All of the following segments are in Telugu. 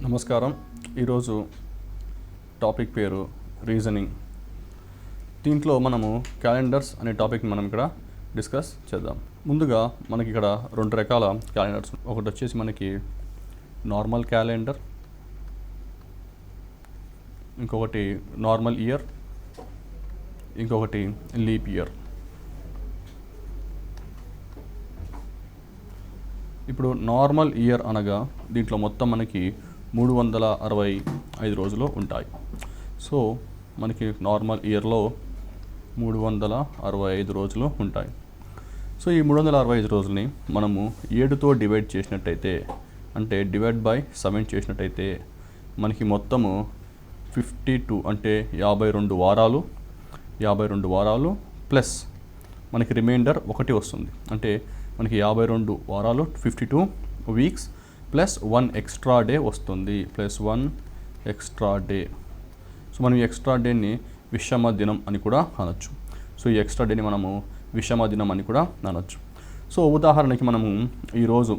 నమస్కారం. ఈరోజు టాపిక్ పేరు రీజనింగ్. దీంట్లో మనము క్యాలెండర్స్ అనే టాపిక్ని మనం ఇక్కడ డిస్కస్ చేద్దాం. ముందుగా మనకి ఇక్కడ రెండు రకాల క్యాలెండర్స్. ఒకటి వచ్చేసి మనకి నార్మల్ క్యాలెండర్, ఇంకొకటి నార్మల్ ఇయర్, ఇంకొకటి లీప్ ఇయర్. ఇప్పుడు నార్మల్ ఇయర్ అనగా దీంట్లో మొత్తం మనకి 365 రోజులు ఉంటాయి. సో మనకి నార్మల్ ఇయర్లో 365 రోజులు ఉంటాయి. సో ఈ 365 రోజుల్ని మనము 7తో డివైడ్ చేసినట్టయితే, అంటే డివైడ్ బై 7 చేసినట్టయితే మనకి మొత్తము 52 అంటే 52 వారాలు ప్లస్ మనకి రిమైండర్ 1 వస్తుంది. అంటే మనకి 52 వారాలు 52 వీక్స్ ప్లస్ 1 ఎక్స్ట్రా డే వస్తుంది. Plus 1 extra day. సో మనం ఈ ఎక్స్ట్రా డేని విషమ దినం అని కూడా అనొచ్చు. సో ఈ ఎక్స్ట్రా డేని మనము విషమ దినం అని కూడా అనొచ్చు. సో ఉదాహరణకి మనము ఈరోజు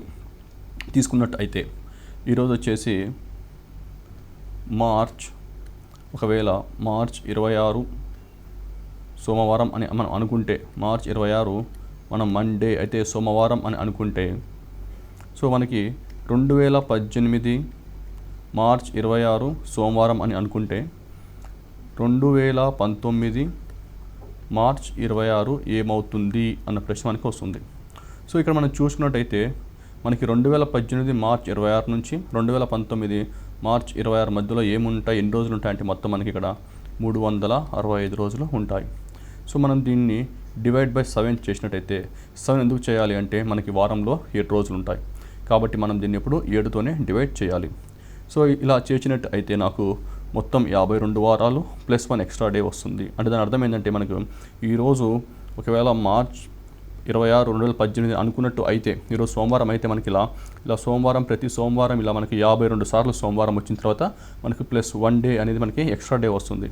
తీసుకున్నట్టు అయితే, ఈరోజు వచ్చేసి ఒకవేళ మార్చ్ 26 సోమవారం అని మనం అనుకుంటే, మార్చ్ 26 మనం మండే అయితే సోమవారం అని అనుకుంటే, సో మనకి 2018 మార్చ్ 26 సోమవారం అని అనుకుంటే 2019 మార్చ్ 26 ఏమవుతుంది అన్న ప్రశ్న మనకి వస్తుంది. సో ఇక్కడ మనం చూసుకున్నట్టయితే మనకి 2018 మార్చ్ 26 నుంచి 2019 మార్చ్ 26 మధ్యలో ఏముంటాయి, ఎన్ని రోజులు ఉంటాయంటే మొత్తం మనకి ఇక్కడ 365 రోజులు ఉంటాయి. సో మనం దీన్ని డివైడ్ బై 7 చేసినట్టయితే, 7 ఎందుకు చేయాలి అంటే మనకి వారంలో 7 రోజులు ఉంటాయి కాబట్టి మనం దీన్ని ఇప్పుడు 7తోనే డివైడ్ చేయాలి. సో ఇలా చేసినట్టు అయితే నాకు మొత్తం 52 వారాలు ప్లస్ 1 ఎక్స్ట్రా డే వస్తుంది. అంటే దాని అర్థం ఏంటంటే మనకు ఈరోజు ఒకవేళ మార్చ్ 26 2018 అనుకున్నట్టు అయితే, ఈరోజు సోమవారం అయితే మనకి ఇలా సోమవారం ప్రతి సోమవారం ఇలా మనకి 52 సార్లు సోమవారం వచ్చిన తర్వాత మనకి ప్లస్ 1 డే అనేది మనకి ఎక్స్ట్రా డే వస్తుంది.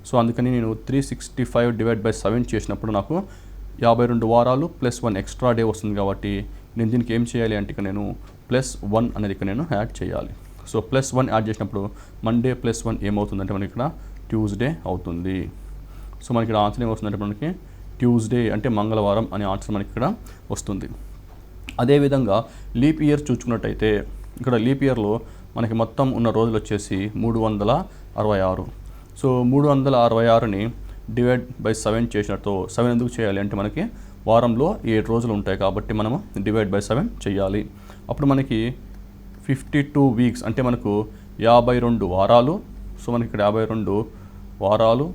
సో అందుకని నేను 365 డివైడ్ బై 7 చేసినప్పుడు నాకు 52 వారాలు ప్లస్ 1 ఎక్స్ట్రా డే వస్తుంది. కాబట్టి నేను దీనికి ఏం చేయాలి అంటే ఇక నేను ప్లస్ 1 అనేది ఇక్కడ నేను యాడ్ చేయాలి. సో ప్లస్ 1 యాడ్ చేసినప్పుడు మండే ప్లస్ 1 ఏమవుతుందంటే మనకి ఇక్కడ ట్యూస్డే అవుతుంది. సో మనకి ఇక్కడ ఆన్సర్ ఏమవుతుందంటే మనకి ట్యూస్డే అంటే మంగళవారం అనే ఆన్సర్ మనకి ఇక్కడ వస్తుంది. అదేవిధంగా లీప్ ఇయర్ చూసుకున్నట్టయితే, ఇక్కడ లీప్ ఇయర్లో మనకి మొత్తం ఉన్న రోజులు వచ్చేసి 366. సో 366ని డివైడ్ బై 7 చేసినట్టు, 7 ఎందుకు చేయాలి అంటే మనకి వారంలో 7 రోజులు ఉంటాయి కాబట్టి మనము డివైడ్ బై 7 చేయాలి. అప్పుడు మనకి 52 వీక్స్ అంటే మనకు 52 వారాలు. సో మనకి ఇక్కడ 52 వారాలు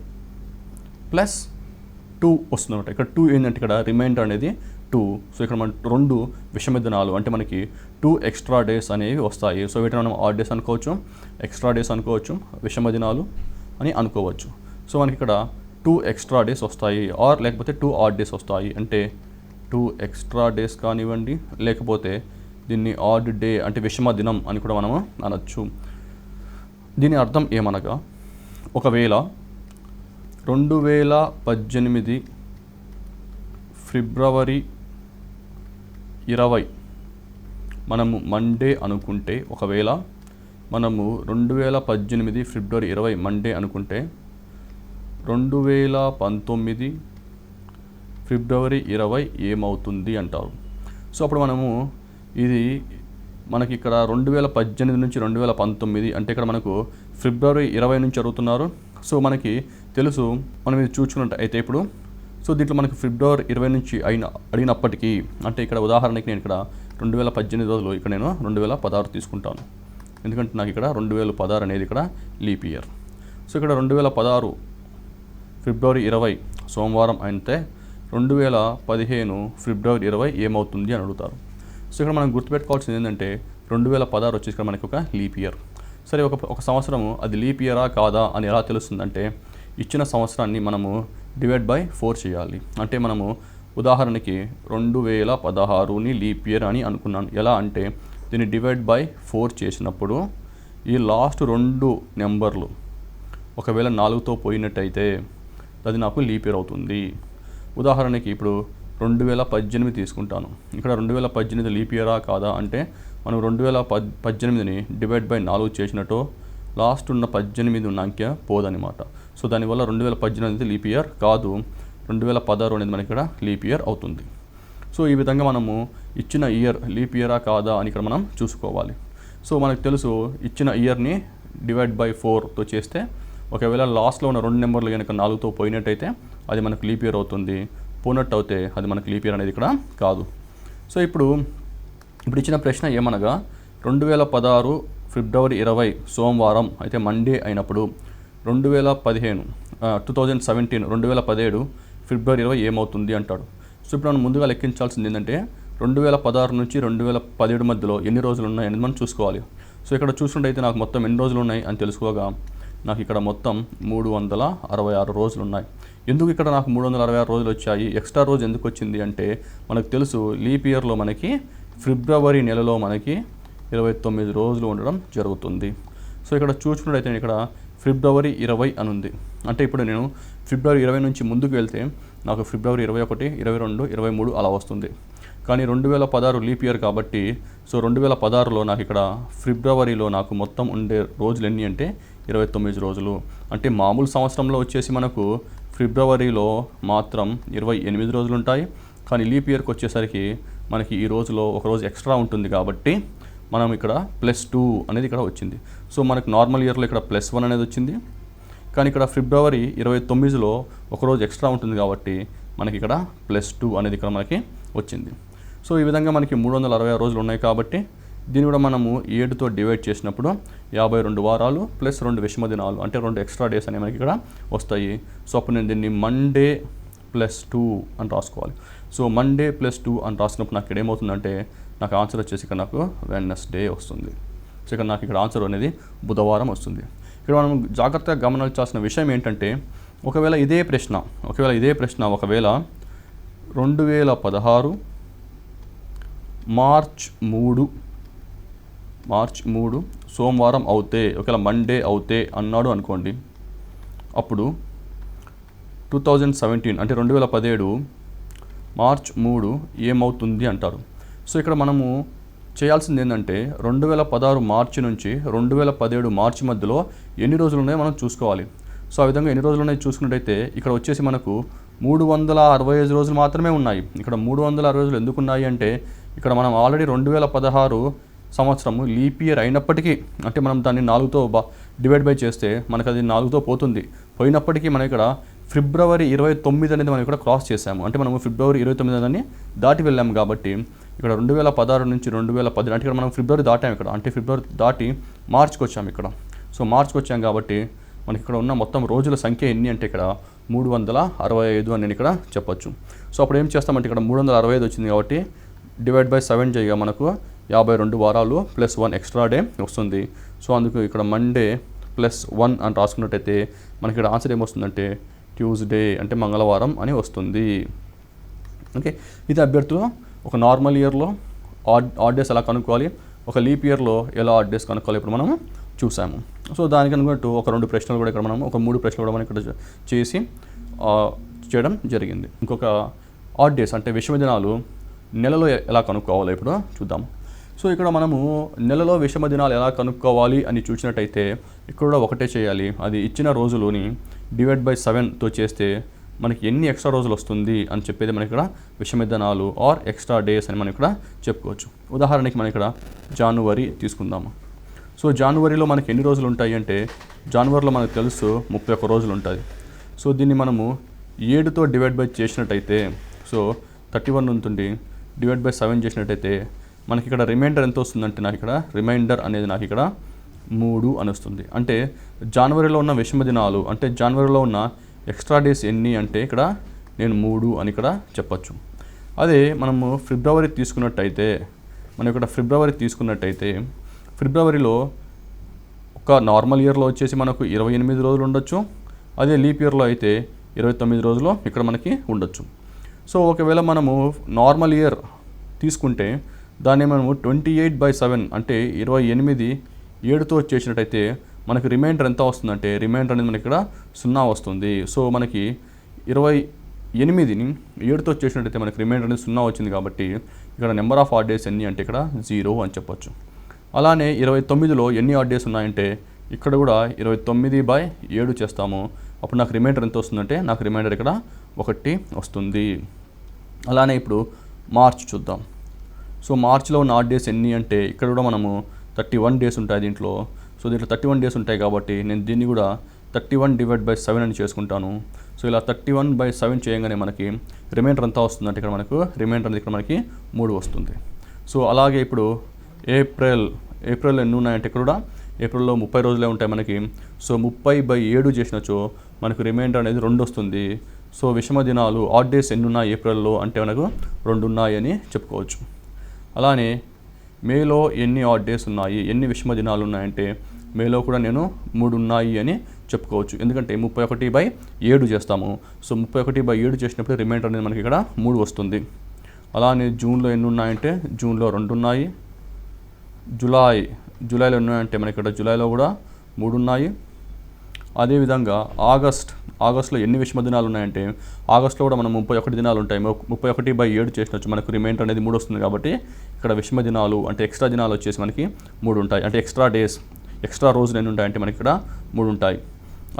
ప్లస్ 2 వస్తుంది అనమాట. ఇక్కడ 2 ఏంటంటే ఇక్కడ రిమైండర్ అనేది 2. సో ఇక్కడ మన 2 విషమ దినాలు అంటే మనకి 2 ఎక్స్ట్రా డేస్ అనేవి వస్తాయి. సో వీటిని మనం ఆడ్ డేస్ అనుకోవచ్చు, ఎక్స్ట్రా డేస్ అనుకోవచ్చు, విషమ దినాలు అని అనుకోవచ్చు. సో మనకి ఇక్కడ 2 ఎక్స్ట్రా డేస్ వస్తాయి, ఆర్ లేకపోతే 2 ఆడ్ డేస్ వస్తాయి. అంటే 2 ఎక్స్ట్రా డేస్ కానివ్వండి, లేకపోతే దీన్ని ఆడ్ డే అంటే విషమ దినం అని కూడా మనము అనొచ్చు. దీని అర్థం ఏమనగా, ఒకవేళ 2018 ఫిబ్రవరి 20 మనము మండే అనుకుంటే, ఒకవేళ మనము 2018 ఫిబ్రవరి 20 మండే అనుకుంటే 2019 ఫిబ్రవరి 20 ఏమవుతుంది అంటారు. సో అప్పుడు మనము ఇది మనకి ఇక్కడ 2018 నుంచి 2019 అంటే ఇక్కడ మనకు ఫిబ్రవరి 20 నుంచి అడుగుతున్నారు. సో మనకి తెలుసు, మనం ఇది చూసుకున్నట్టు అయితే ఇప్పుడు, సో దీంట్లో మనకి ఫిబ్రవరి 20 నుంచి అడిగినప్పటికీ, అంటే ఇక్కడ ఉదాహరణకి నేను ఇక్కడ 2018 రోజులు ఇక్కడ నేను 2016 తీసుకుంటాను. ఎందుకంటే నాకు ఇక్కడ 2016 అనేది ఇక్కడ లీప్ ఇయర్. సో ఇక్కడ 2016 ఫిబ్రవరి 20 సోమవారం అయితే 2015 ఫిబ్రవరి 20 ఏమవుతుంది అని అడుగుతారు. సో ఇక్కడ మనం గుర్తుపెట్టుకోవాల్సింది ఏంటంటే 2016 వచ్చేసి ఇక్కడ మనకి ఒక లీప్ ఇయర్. సరే, ఒక సంవత్సరము అది లీప్ ఇయరా కాదా అని ఎలా తెలుస్తుందంటే, ఇచ్చిన సంవత్సరాన్ని మనము డివైడ్ బై 4 చేయాలి. అంటే మనము ఉదాహరణకి 2016ని లీప్ ఇయర్ అని అనుకున్నాను. ఎలా అంటే దీన్ని డివైడ్ బై 4 చేసినప్పుడు ఈ లాస్ట్ 2 నెంబర్లు ఒకవేళ 4తో పోయినట్టయితే అది నాకు లీప్ ఇయర్ అవుతుంది. ఉదాహరణకి ఇప్పుడు 2018 తీసుకుంటాను. ఇక్కడ 2018 లీప్ ఇయరా కాదా అంటే మనం 2018ని డివైడ్ బై 4 చేసినట్టు లాస్ట్ ఉన్న 18 ఉన్న అంకె పోదనమాట. సో దానివల్ల 2018 అనేది లీప్ ఇయర్ కాదు, 2016 అనేది మనకి ఇక్కడ లీప్ ఇయర్ అవుతుంది. సో ఈ విధంగా మనము ఇచ్చిన ఇయర్ లీప్ ఇయరా కాదా అని ఇక్కడ మనం చూసుకోవాలి. సో మనకు తెలుసు ఇచ్చిన ఇయర్ని డివైడ్ బై 4తో చేస్తే ఒకవేళ లాస్ట్లో ఉన్న 2 నెంబర్లు కనుక 4తో పోయినట్టయితే అది మనకు లీప్ ఇయర్ అవుతుంది, పోనట్టు అయితే అది మనకు లీప్ ఇయర్ అనేది ఇక్కడ కాదు. సో ఇప్పుడు ఇచ్చిన ప్రశ్న ఏమనగా 2016 ఫిబ్రవరి 20 సోమవారం అయితే మండే అయినప్పుడు 2017 ఫిబ్రవరి 20 ఏమవుతుంది అంటాడు. సో ఇప్పుడు మనం ముందుగా లెక్కించాల్సింది ఏంటంటే 2016 నుంచి 2017 మధ్యలో ఎన్ని రోజులు ఉన్నాయి అనేది మనం చూసుకోవాలి. సో ఇక్కడ చూసుకుంటే నాకు మొత్తం ఎన్ని రోజులు ఉన్నాయి అని తెలుసుకోగా నాకు ఇక్కడ మొత్తం 366 రోజులు ఉన్నాయి. ఎందుకు ఇక్కడ నాకు 366 రోజులు వచ్చాయి, ఎక్స్ట్రా రోజు ఎందుకు వచ్చింది అంటే మనకు తెలుసు లీప్ ఇయర్లో మనకి ఫిబ్రవరి నెలలో మనకి 29 రోజులు ఉండడం జరుగుతుంది. సో ఇక్కడ చూసుకున్నట్టయితే ఇక్కడ ఫిబ్రవరి 20 అని ఉంది. అంటే ఇప్పుడు నేను ఫిబ్రవరి 20 నుంచి ముందుకు వెళ్తే నాకు ఫిబ్రవరి 21, 22, 23 అలా వస్తుంది. కానీ 2016 లీప్ ఇయర్ కాబట్టి సో 2016లో నాకు ఇక్కడ ఫిబ్రవరిలో నాకు మొత్తం ఉండే రోజులు ఎన్ని అంటే 29 రోజులు. అంటే మామూలు సంవత్సరంలో వచ్చేసి మనకు ఫిబ్రవరిలో మాత్రం 28 రోజులు ఉంటాయి. కానీ లీప్ ఇయర్కి వచ్చేసరికి మనకి ఈ రోజులో ఒక రోజు ఎక్స్ట్రా ఉంటుంది కాబట్టి మనం ఇక్కడ +2 అనేది ఇక్కడ వచ్చింది. సో మనకు నార్మల్ ఇయర్లో ఇక్కడ +1 అనేది వచ్చింది. కానీ ఇక్కడ ఫిబ్రవరి 29లో ఒక రోజు ఎక్స్ట్రా ఉంటుంది కాబట్టి మనకి ఇక్కడ +2 అనేది ఇక్కడ మనకి వచ్చింది. సో ఈ విధంగా మనకి 366 రోజులు ఉన్నాయి కాబట్టి దీన్ని కూడా మనము 7తో డివైడ్ చేసినప్పుడు 52 వారాలు ప్లస్ 2 విషమ దినాలు అంటే 2 ఎక్స్ట్రా డేస్ అనేవి మనకి ఇక్కడ వస్తాయి. సో అప్పుడు నేను దీన్ని మండే +2 అని రాసుకోవాలి. సో మండే +2 అని రాసినప్పుడు నాకు ఇక్కడ ఏమవుతుందంటే నాకు ఆన్సర్ వచ్చేసి ఇక్కడ నాకు వెడ్నెస్డే వస్తుంది. సో ఇక్కడ నాకు ఇక్కడ ఆన్సర్ అనేది బుధవారం వస్తుంది. ఇక్కడ మనం జాగ్రత్తగా గమనించాల్సిన విషయం ఏంటంటే ఒకవేళ ఇదే ప్రశ్న 2016 మార్చ్ 3 సోమవారం అవుతే ఒకవేళ మండే అవుతే అన్నాడు అనుకోండి, అప్పుడు 2017 అంటే 2017 మార్చ్ 3 ఏమవుతుంది అంటారు. సో ఇక్కడ మనము చేయాల్సింది ఏంటంటే 2016 మార్చి నుంచి 2017 మార్చి మధ్యలో ఎన్ని రోజులు ఉన్నాయో మనం చూసుకోవాలి. సో ఆ విధంగా ఎన్ని రోజులు ఉన్నాయో చూసుకున్నట్టయితే ఇక్కడ వచ్చేసి మనకు 365 రోజులు మాత్రమే ఉన్నాయి. ఇక్కడ 360 రోజులు ఎందుకు ఉన్నాయి అంటే ఇక్కడ మనం ఆల్రెడీ 2016 సంవత్సరము లీప్ ఇయర్ అయినప్పటికీ అంటే మనం దాన్ని 4తో డివైడ్ బై చేస్తే మనకు అది 4తో పోయినప్పటికీ మనం ఇక్కడ ఫిబ్రవరి 29 అనేది మనం ఇక్కడ క్రాస్ చేసాము. అంటే మనము ఫిబ్రవరి 29 అని దాటి వెళ్ళాము కాబట్టి ఇక్కడ 2016 నుంచి 2010 అంటే ఇక్కడ మనం ఫిబ్రవరి దాటాము ఇక్కడ, అంటే ఫిబ్రవరి దాటి మార్చ్కి వచ్చాము ఇక్కడ. సో మార్చ్కి వచ్చాము కాబట్టి మనకి ఇక్కడ ఉన్న మొత్తం రోజుల సంఖ్య ఎన్ని అంటే ఇక్కడ 365 అని నేను ఇక్కడ చెప్పొచ్చు. సో అప్పుడు ఏం చేస్తామంటే ఇక్కడ 365 వచ్చింది కాబట్టి డివైడ్ బై 7 చేయగా మనకు 52 వారాలు ప్లస్ 1 ఎక్స్ట్రా డే వస్తుంది. సో అందుకు ఇక్కడ మండే +1 అని రాసుకున్నట్టయితే మనకి ఇక్కడ ఆన్సర్ ఏమొస్తుందంటే ట్యూస్డే అంటే మంగళవారం అని వస్తుంది. ఓకే, ఇది అభ్యర్థులు ఒక నార్మల్ ఇయర్లో ఆడ్ డేస్ ఎలా కనుక్కోవాలి, ఒక లీప్ ఇయర్లో ఎలా ఆడ్ డేస్ కనుక్కోవాలి ఇప్పుడు మనము చూసాము. సో దానికి అనుకుంటూ ఒక 2 ప్రశ్నలు కూడా ఇక్కడ మనం ఒక 3 ప్రశ్నలు కూడా మనం ఇక్కడ చేసి చేయడం జరిగింది. ఇంకొక ఆడ్ డేస్ అంటే విషమ దినాలు నెలలో ఎలా కనుక్కోవాలో ఇప్పుడు చూద్దాం. సో ఇక్కడ మనము నెలలో విషమ దినాలు ఎలా కనుక్కోవాలి అని చూసినట్టయితే ఇక్కడ కూడా ఒకటే చేయాలి, అది ఇచ్చిన రోజులోని డివైడ్ బై 7తో చేస్తే మనకి ఎన్ని ఎక్స్ట్రా రోజులు వస్తుంది అని చెప్పేది మనకి ఇక్కడ విషమ దినాలు ఆర్ ఎక్స్ట్రా డేస్ అని మనం ఇక్కడ చెప్పుకోవచ్చు. ఉదాహరణకి మనం ఇక్కడ జనవరి తీసుకుందాము. సో జనవరిలో మనకి ఎన్ని రోజులు ఉంటాయి అంటే జనవరిలో మనకు తెలుసు 31 రోజులు ఉంటుంది. సో దీన్ని మనము 7తో డివైడ్ బై చేసినట్టయితే సో 31 ఉంటుంది, డివైడ్ బై 7 చేసినట్టయితే మనకి ఇక్కడ రిమైండర్ ఎంత వస్తుందంటే నాకు ఇక్కడ రిమైండర్ అనేది నాకు ఇక్కడ 3 అని వస్తుంది. అంటే జనవరిలో ఉన్న విషమ దినాలు అంటే జనవరిలో ఉన్న ఎక్స్ట్రా డేస్ ఎన్ని అంటే ఇక్కడ నేను 3 అని ఇక్కడ చెప్పచ్చు. అదే మనము ఫిబ్రవరి తీసుకున్నట్టయితే మనం ఇక్కడ ఫిబ్రవరిలో ఒక నార్మల్ ఇయర్లో వచ్చేసి మనకు 28 రోజులు ఉండొచ్చు, అదే లీప్ ఇయర్లో అయితే 29 రోజులు ఇక్కడ మనకి ఉండొచ్చు. సో ఒకవేళ మనము నార్మల్ ఇయర్ తీసుకుంటే దాన్ని మనము 28/7 అంటే 28 7తో చేసినట్టయితే మనకి రిమైండర్ ఎంత వస్తుందంటే రిమైండర్ అనేది మనకి ఇక్కడ 0 వస్తుంది. సో మనకి 8ని 7తో చేసినట్టయితే మనకి రిమైండర్ అనేది 0 వచ్చింది కాబట్టి ఇక్కడ నెంబర్ ఆఫ్ ఆడ్ డేస్ ఎన్ని అంటే ఇక్కడ 0 అని చెప్పొచ్చు. అలానే 29లో ఎన్ని ఆడ్ డేస్ ఉన్నాయంటే ఇక్కడ కూడా 29/7 చేస్తాము. అప్పుడు నాకు రిమైండర్ ఎంత వస్తుందంటే నాకు రిమైండర్ ఇక్కడ 1 వస్తుంది. అలానే ఇప్పుడు మార్చ్ చూద్దాం. సో మార్చ్లో ఉన్న ఆడ్ డేస్ ఎన్ని అంటే ఇక్కడ కూడా మనము 31 డేస్ ఉంటాయి దీంట్లో. సో దీంట్లో 31 డేస్ ఉంటాయి కాబట్టి నేను దీన్ని కూడా 31/7 అని చేసుకుంటాను. సో ఇలా 31/7 చేయగానే మనకి రిమైండర్ ఎంత వస్తుందంటే ఇక్కడ మనకు రిమైండర్ ఇక్కడ మనకి 3 వస్తుంది. సో అలాగే ఇప్పుడు ఏప్రిల్ ఎన్ని ఉన్నాయంటే ఇక్కడ కూడా ఏప్రిల్లో 30 రోజులే ఉంటాయి మనకి. సో 30/7 చేసినచో మనకు రిమైండర్ అనేది 2 వస్తుంది. సో విషమ దినాలు ఆడ్ డేస్ ఎన్ని ఉన్నాయి ఏప్రిల్లో అంటే మనకు 2 ఉన్నాయి అని చెప్పుకోవచ్చు. అలానే మేలో ఎన్ని ఆడ్ డేస్ ఉన్నాయి, ఎన్ని విషమ దినాలు ఉన్నాయంటే మేలో కూడా నేను 3 ఉన్నాయి అని చెప్పుకోవచ్చు. ఎందుకంటే 31/7 చేస్తాము. సో 31/7 చేసినప్పుడు రిమైండర్ అనేది మనకి ఇక్కడ 3 వస్తుంది. అలానే జూన్లో ఎన్ని ఉన్నాయంటే జూన్లో 2 ఉన్నాయి. జూలైలో ఎన్ని ఉన్నాయంటే మనకి ఇక్కడ జూలైలో కూడా 3 ఉన్నాయి. అదేవిధంగా ఆగస్టులో ఎన్ని విషమ దినాలు ఉన్నాయంటే ఆగస్టులో కూడా మనం 31 దినాలు ఉంటాయి. 31/7 చేసినచ్చు మనకు రిమైండర్ అనేది 3 వస్తుంది కాబట్టి ఇక్కడ విషమ దినాలు అంటే ఎక్స్ట్రా దినాలు వచ్చేసి మనకి 3 ఉంటాయి. అంటే ఎక్స్ట్రా రోజులు ఎన్ని ఉంటాయంటే మనకి ఇక్కడ 3 ఉంటాయి.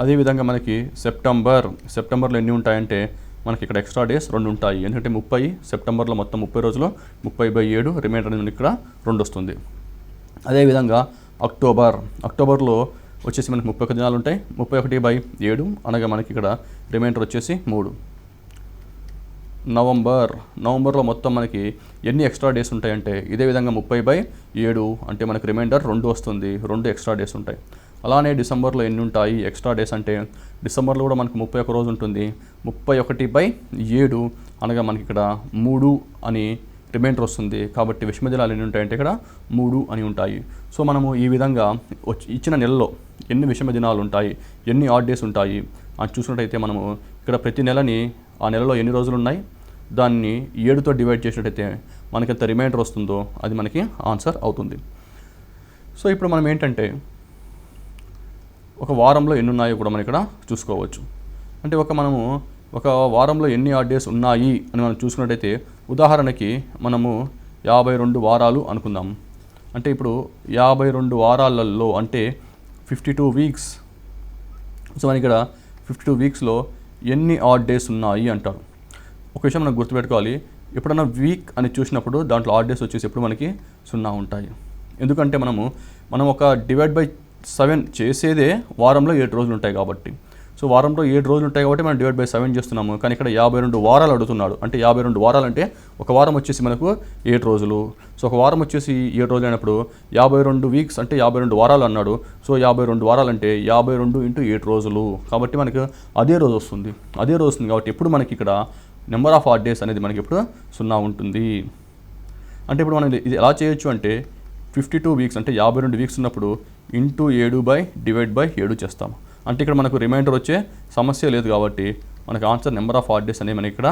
అదేవిధంగా మనకి సెప్టెంబర్లో ఎన్ని ఉంటాయంటే మనకి ఇక్కడ ఎక్స్ట్రా డేస్ 2 ఉంటాయి. ఎందుకంటే సెప్టెంబర్లో మొత్తం 30 రోజులు 30/7 రిమైండర్ అనేది ఇక్కడ 2 వస్తుంది. అదేవిధంగా అక్టోబర్లో వచ్చేసి మనకి 31 దినాలు ఉంటాయి. 31/7 అనగా మనకి ఇక్కడ రిమైండర్ వచ్చేసి 3. నవంబర్లో మొత్తం మనకి ఎన్ని ఎక్స్ట్రా డేస్ ఉంటాయంటే ఇదే విధంగా 30/7 అంటే మనకి రిమైండర్ 2 వస్తుంది. 2 ఎక్స్ట్రా డేస్ ఉంటాయి. అలానే డిసెంబర్లో ఎన్ని ఉంటాయి ఎక్స్ట్రా డేస్ అంటే డిసెంబర్లో కూడా మనకి 31 రోజు ఉంటుంది. 31/7 అనగా మనకి ఇక్కడ 3 అని రిమైండర్ వస్తుంది. కాబట్టి విషమ దినాలు ఎన్ని ఉంటాయంటే ఇక్కడ 3 అని ఉంటాయి. సో మనము ఈ విధంగా ఇచ్చిన నెలలో ఎన్ని విషమ దినాలు ఉంటాయి, ఎన్ని ఆడ్ డేస్ ఉంటాయి అని చూసినట్టయితే మనము ఇక్కడ ప్రతి నెలని ఆ నెలలో ఎన్ని రోజులు ఉన్నాయి దాన్ని 7తో డివైడ్ చేసినట్టయితే మనకి ఎంత రిమైండర్ వస్తుందో అది మనకి ఆన్సర్ అవుతుంది. సో ఇప్పుడు మనం ఏంటంటే ఒక వారంలో ఎన్ని ఉన్నాయో కూడా మనం ఇక్కడ చూసుకోవచ్చు. అంటే మనము ఒక వారంలో ఎన్ని ఆడ్ డేస్ ఉన్నాయి అని మనం చూసుకున్నట్టయితే ఉదాహరణకి మనము 52 వారాలు అనుకుందాం. అంటే ఇప్పుడు 52 వారాలలో అంటే 52 వీక్స్. సో మనకి ఇక్కడ 52 వీక్స్లో ఎన్ని ఆడ్ డేస్ ఉన్నాయి అంటారు. ఒక విషయం మనం గుర్తుపెట్టుకోవాలి, ఎప్పుడైనా వీక్ అని చూసినప్పుడు దాంట్లో ఆడ్ డేస్ వచ్చేసి ఎప్పుడు మనకి 0 ఉంటాయి. ఎందుకంటే మనం ఒక /7 చేసేదే వారంలో 7 రోజులు ఉంటాయి కాబట్టి. సో వారంలో 7 రోజులు ఉంటాయి కాబట్టి మనం /7 చేస్తున్నాము. కానీ ఇక్కడ 52 వారాలు అడుగుతున్నాడు. అంటే 52 వారాలు అంటే ఒక వారం వచ్చేసి మనకు 7 రోజులు. సో ఒక వారం వచ్చేసి 7 రోజులు అయినప్పుడు 52 వీక్స్ అంటే 52 వారాలు అన్నాడు. సో 52 వారాలు అంటే 52 × 7 రోజులు కాబట్టి మనకు అదే రోజు వస్తుంది కాబట్టి ఎప్పుడు మనకి ఇక్కడ నెంబర్ ఆఫ్ ఆడ్ డేస్ అనేది మనకి ఇప్పుడు 0 ఉంటుంది. అంటే ఇప్పుడు మనం ఇది ఎలా చేయొచ్చు అంటే 52 వీక్స్ అంటే 52 వీక్స్ ఉన్నప్పుడు ×7/7 చేస్తాము. అంటే ఇక్కడ మనకు రిమైండర్ వచ్చే సమస్య లేదు కాబట్టి మనకు answer number of odd days అనేవి మనకి ఇక్కడ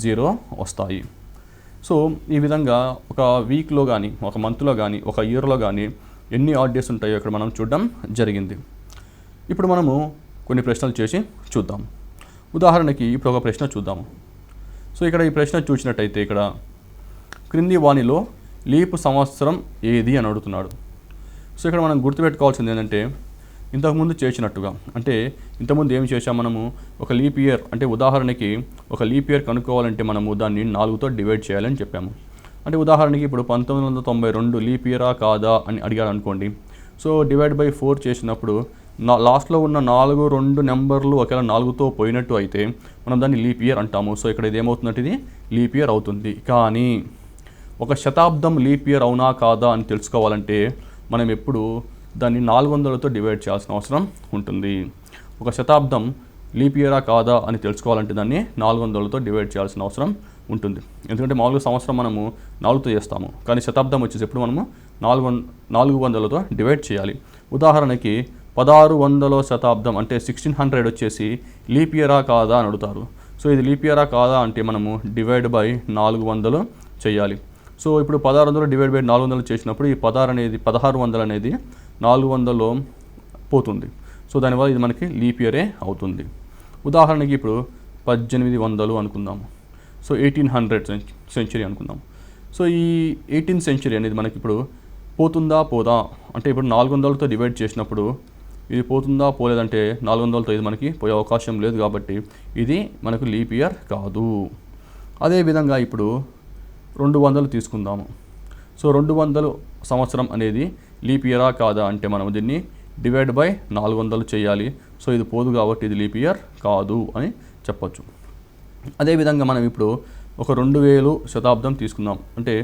0 వస్తాయి. సో ఈ విధంగా ఒక వీక్లో కానీ ఒక మంత్లో కానీ ఒక ఇయర్లో కానీ ఎన్ని ఆడ్ డేస్ ఉంటాయో ఇక్కడ మనం చూడడం జరిగింది. ఇప్పుడు మనము కొన్ని ప్రశ్నలు చేసి చూద్దాం. ఉదాహరణకి ఇప్పుడు ఒక ప్రశ్న చూద్దాము. సో ఇక్కడ ఈ ప్రశ్న చూసినట్టయితే ఇక్కడ క్రింది వానిలో లీపు సంవత్సరం ఏది అని అడుగుతున్నాడు. సో ఇక్కడ మనం గుర్తుపెట్టుకోవాల్సింది ఏంటంటే ఇంతకుముందు చేసినట్టుగా అంటే ఇంతకుముందు ఏం చేసాం మనము ఒక లీప్ ఇయర్ అంటే ఉదాహరణకి ఒక లీప్ ఇయర్ కనుక్కోవాలంటే మనము దాన్ని 4తో డివైడ్ చేయాలని చెప్పాము. అంటే ఉదాహరణకి ఇప్పుడు 1992 లీప్ ఇయరా కాదా అని అడిగాడు అనుకోండి. సో /4 చేసినప్పుడు లాస్ట్లో ఉన్న 2 నెంబర్లు ఒకవేళ 4తో పోయినట్టు అయితే మనం దాన్ని లీప్ ఇయర్ అంటాము. సో ఇక్కడ ఇది ఏమవుతుందంటే ఇది లీప్ ఇయర్ అవుతుంది. కానీ ఒక శతాబ్దం లీప్ ఇయర్ అవునా కాదా అని తెలుసుకోవాలంటే మనం ఎప్పుడు దాన్ని 400తో డివైడ్ చేయాల్సిన అవసరం ఉంటుంది. ఒక శతాబ్దం లీప్ ఇయరా కాదా అని తెలుసుకోవాలంటే దాన్ని 400తో డివైడ్ చేయాల్సిన అవసరం ఉంటుంది. ఎందుకంటే మామూలుగా సంవత్సరం మనము 4తో చేస్తాము, కానీ శతాబ్దం వచ్చేసి ఎప్పుడు మనము 400తో డివైడ్ చేయాలి. ఉదాహరణకి 1600వ శతాబ్దం అంటే 1600 వచ్చేసి లీప్ ఇయరా కాదా అని అడుగుతారు. సో ఇది లీప్ ఇయరా కాదా అంటే మనము /400 చేయాలి. సో ఇప్పుడు 1600 /400 చేసినప్పుడు ఈ 1600 అనేది 400లో పోతుంది. సో దానివల్ల ఇది మనకి లీప్ ఇయరే అవుతుంది. ఉదాహరణకి ఇప్పుడు 1800 అనుకుందాము. సో 1800 సెంచరీ అనుకుందాం. సో ఈ 18th సెంచరీ అనేది మనకి ఇప్పుడు పోతుందా పోదా అంటే ఇప్పుడు 400తో డివైడ్ చేసినప్పుడు ఇది పోతుందా పోలేదంటే 400తో ఇది మనకి పోయే అవకాశం లేదు కాబట్టి ఇది మనకు లీప్ ఇయర్ కాదు. అదేవిధంగా ఇప్పుడు 200 తీసుకుందాము. సో 200 సంవత్సరం అనేది లీప్ ఇయరా కాదా అంటే మనం దీన్ని డివైడ్ బై 400 చేయాలి. సో ఇది పోదు కాబట్టి ఇది లీప్ ఇయర్ కాదు అని చెప్పొచ్చు. అదేవిధంగా మనం ఇప్పుడు ఒక 2000 శతాబ్దం తీసుకుందాం అంటే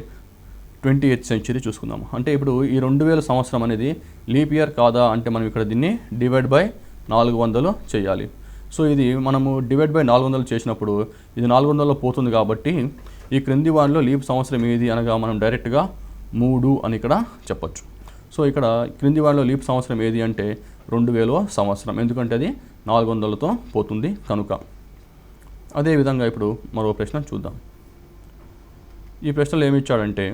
28th సెంచరీ చూసుకుందాం. అంటే ఇప్పుడు ఈ 2000 సంవత్సరం అనేది లీప్ ఇయర్ కాదా అంటే మనం ఇక్కడ దీన్ని డివైడ్ బై 400 చేయాలి. సో ఇది మనము డివైడ్ బై 400 చేసినప్పుడు ఇది 400లో పోతుంది కాబట్టి ఈ క్రింది వాటిలో లీప్ సంవత్సరం ఏది అనగా మనం డైరెక్ట్గా 3 అని ఇక్కడ చెప్పొచ్చు. సో ఇక్కడ క్రింది వాటిలో లీప్ సంవత్సరం ఏది అంటే 2000వ సంవత్సరం, ఎందుకంటే అది 400లతో పోతుంది కనుక. అదేవిధంగా ఇప్పుడు మరో ప్రశ్న చూద్దాం. ఈ ప్రశ్నలో ఏమి ఇచ్చాడంటే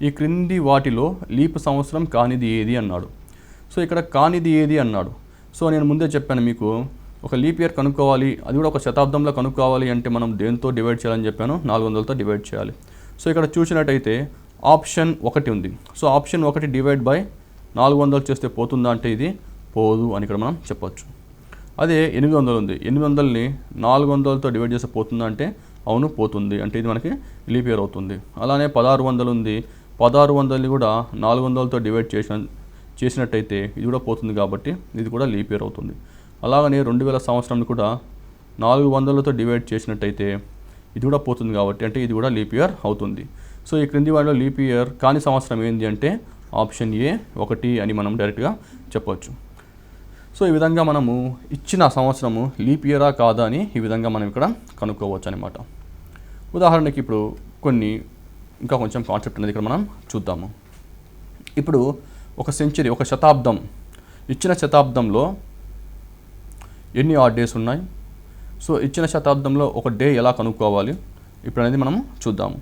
ఈ క్రింది వాటిలో లీప్ సంవత్సరం కానిది ఏది అన్నాడు. సో ఇక్కడ కానిది ఏది అన్నాడు. సో నేను ముందే చెప్పాను మీకు ఒక లీప్ ఇయర్ కనుక్కోవాలి, అది కూడా ఒక శతాబ్దంలో కనుక్కోవాలి అంటే మనం దేంతో డివైడ్ చేయాలని చెప్పాను, 400తో డివైడ్ చేయాలి. సో ఇక్కడ చూసినట్టయితే ఆప్షన్ 1 ఉంది. సో ఆప్షన్ 1 డివైడ్ బై 400 చేస్తే పోతుందా అంటే ఇది పోదు అని ఇక్కడ మనం చెప్పొచ్చు. అదే 800 ఉంది. 800ని 400తో డివైడ్ చేస్తే పోతుందా అంటే అవును పోతుంది, అంటే ఇది మనకి లీప్ ఇయర్ అవుతుంది. అలానే 1600 ఉంది. 1600ని కూడా 400తో డివైడ్ చేసినట్టయితే ఇది కూడా పోతుంది కాబట్టి ఇది కూడా లీప్ ఇయర్ అవుతుంది. అలాగనే 2000 సంవత్సరాన్ని కూడా 400లతో డివైడ్ చేసినట్టయితే ఇది కూడా పోతుంది కాబట్టి అంటే ఇది కూడా లీప్ ఇయర్ అవుతుంది. సో ఈ క్రింది వాటిలో లీప్ ఇయర్ కాని సంవత్సరం ఏంటి అంటే ఆప్షన్ ఏ 1 అని మనం డైరెక్ట్గా చెప్పవచ్చు. సో ఈ విధంగా మనము ఇచ్చిన సంవత్సరము లీప్ ఇయరా కాదా అని ఈ విధంగా మనం ఇక్కడ కనుక్కోవచ్చు అనమాట. ఉదాహరణకి ఇప్పుడు ఇంకా కొంచెం కాన్సెప్ట్ అనేది ఇక్కడ మనం చూద్దాము. ఇప్పుడు ఒక సెంచరీ, ఒక శతాబ్దం, ఇచ్చిన శతాబ్దంలో ఎన్ని ఆడ్ డేస్ ఉన్నాయి, సో ఇచ్చిన శతాబ్దంలో ఒక డే ఎలా కనుక్కోవాలి ఇప్పుడు అనేది మనం చూద్దాము.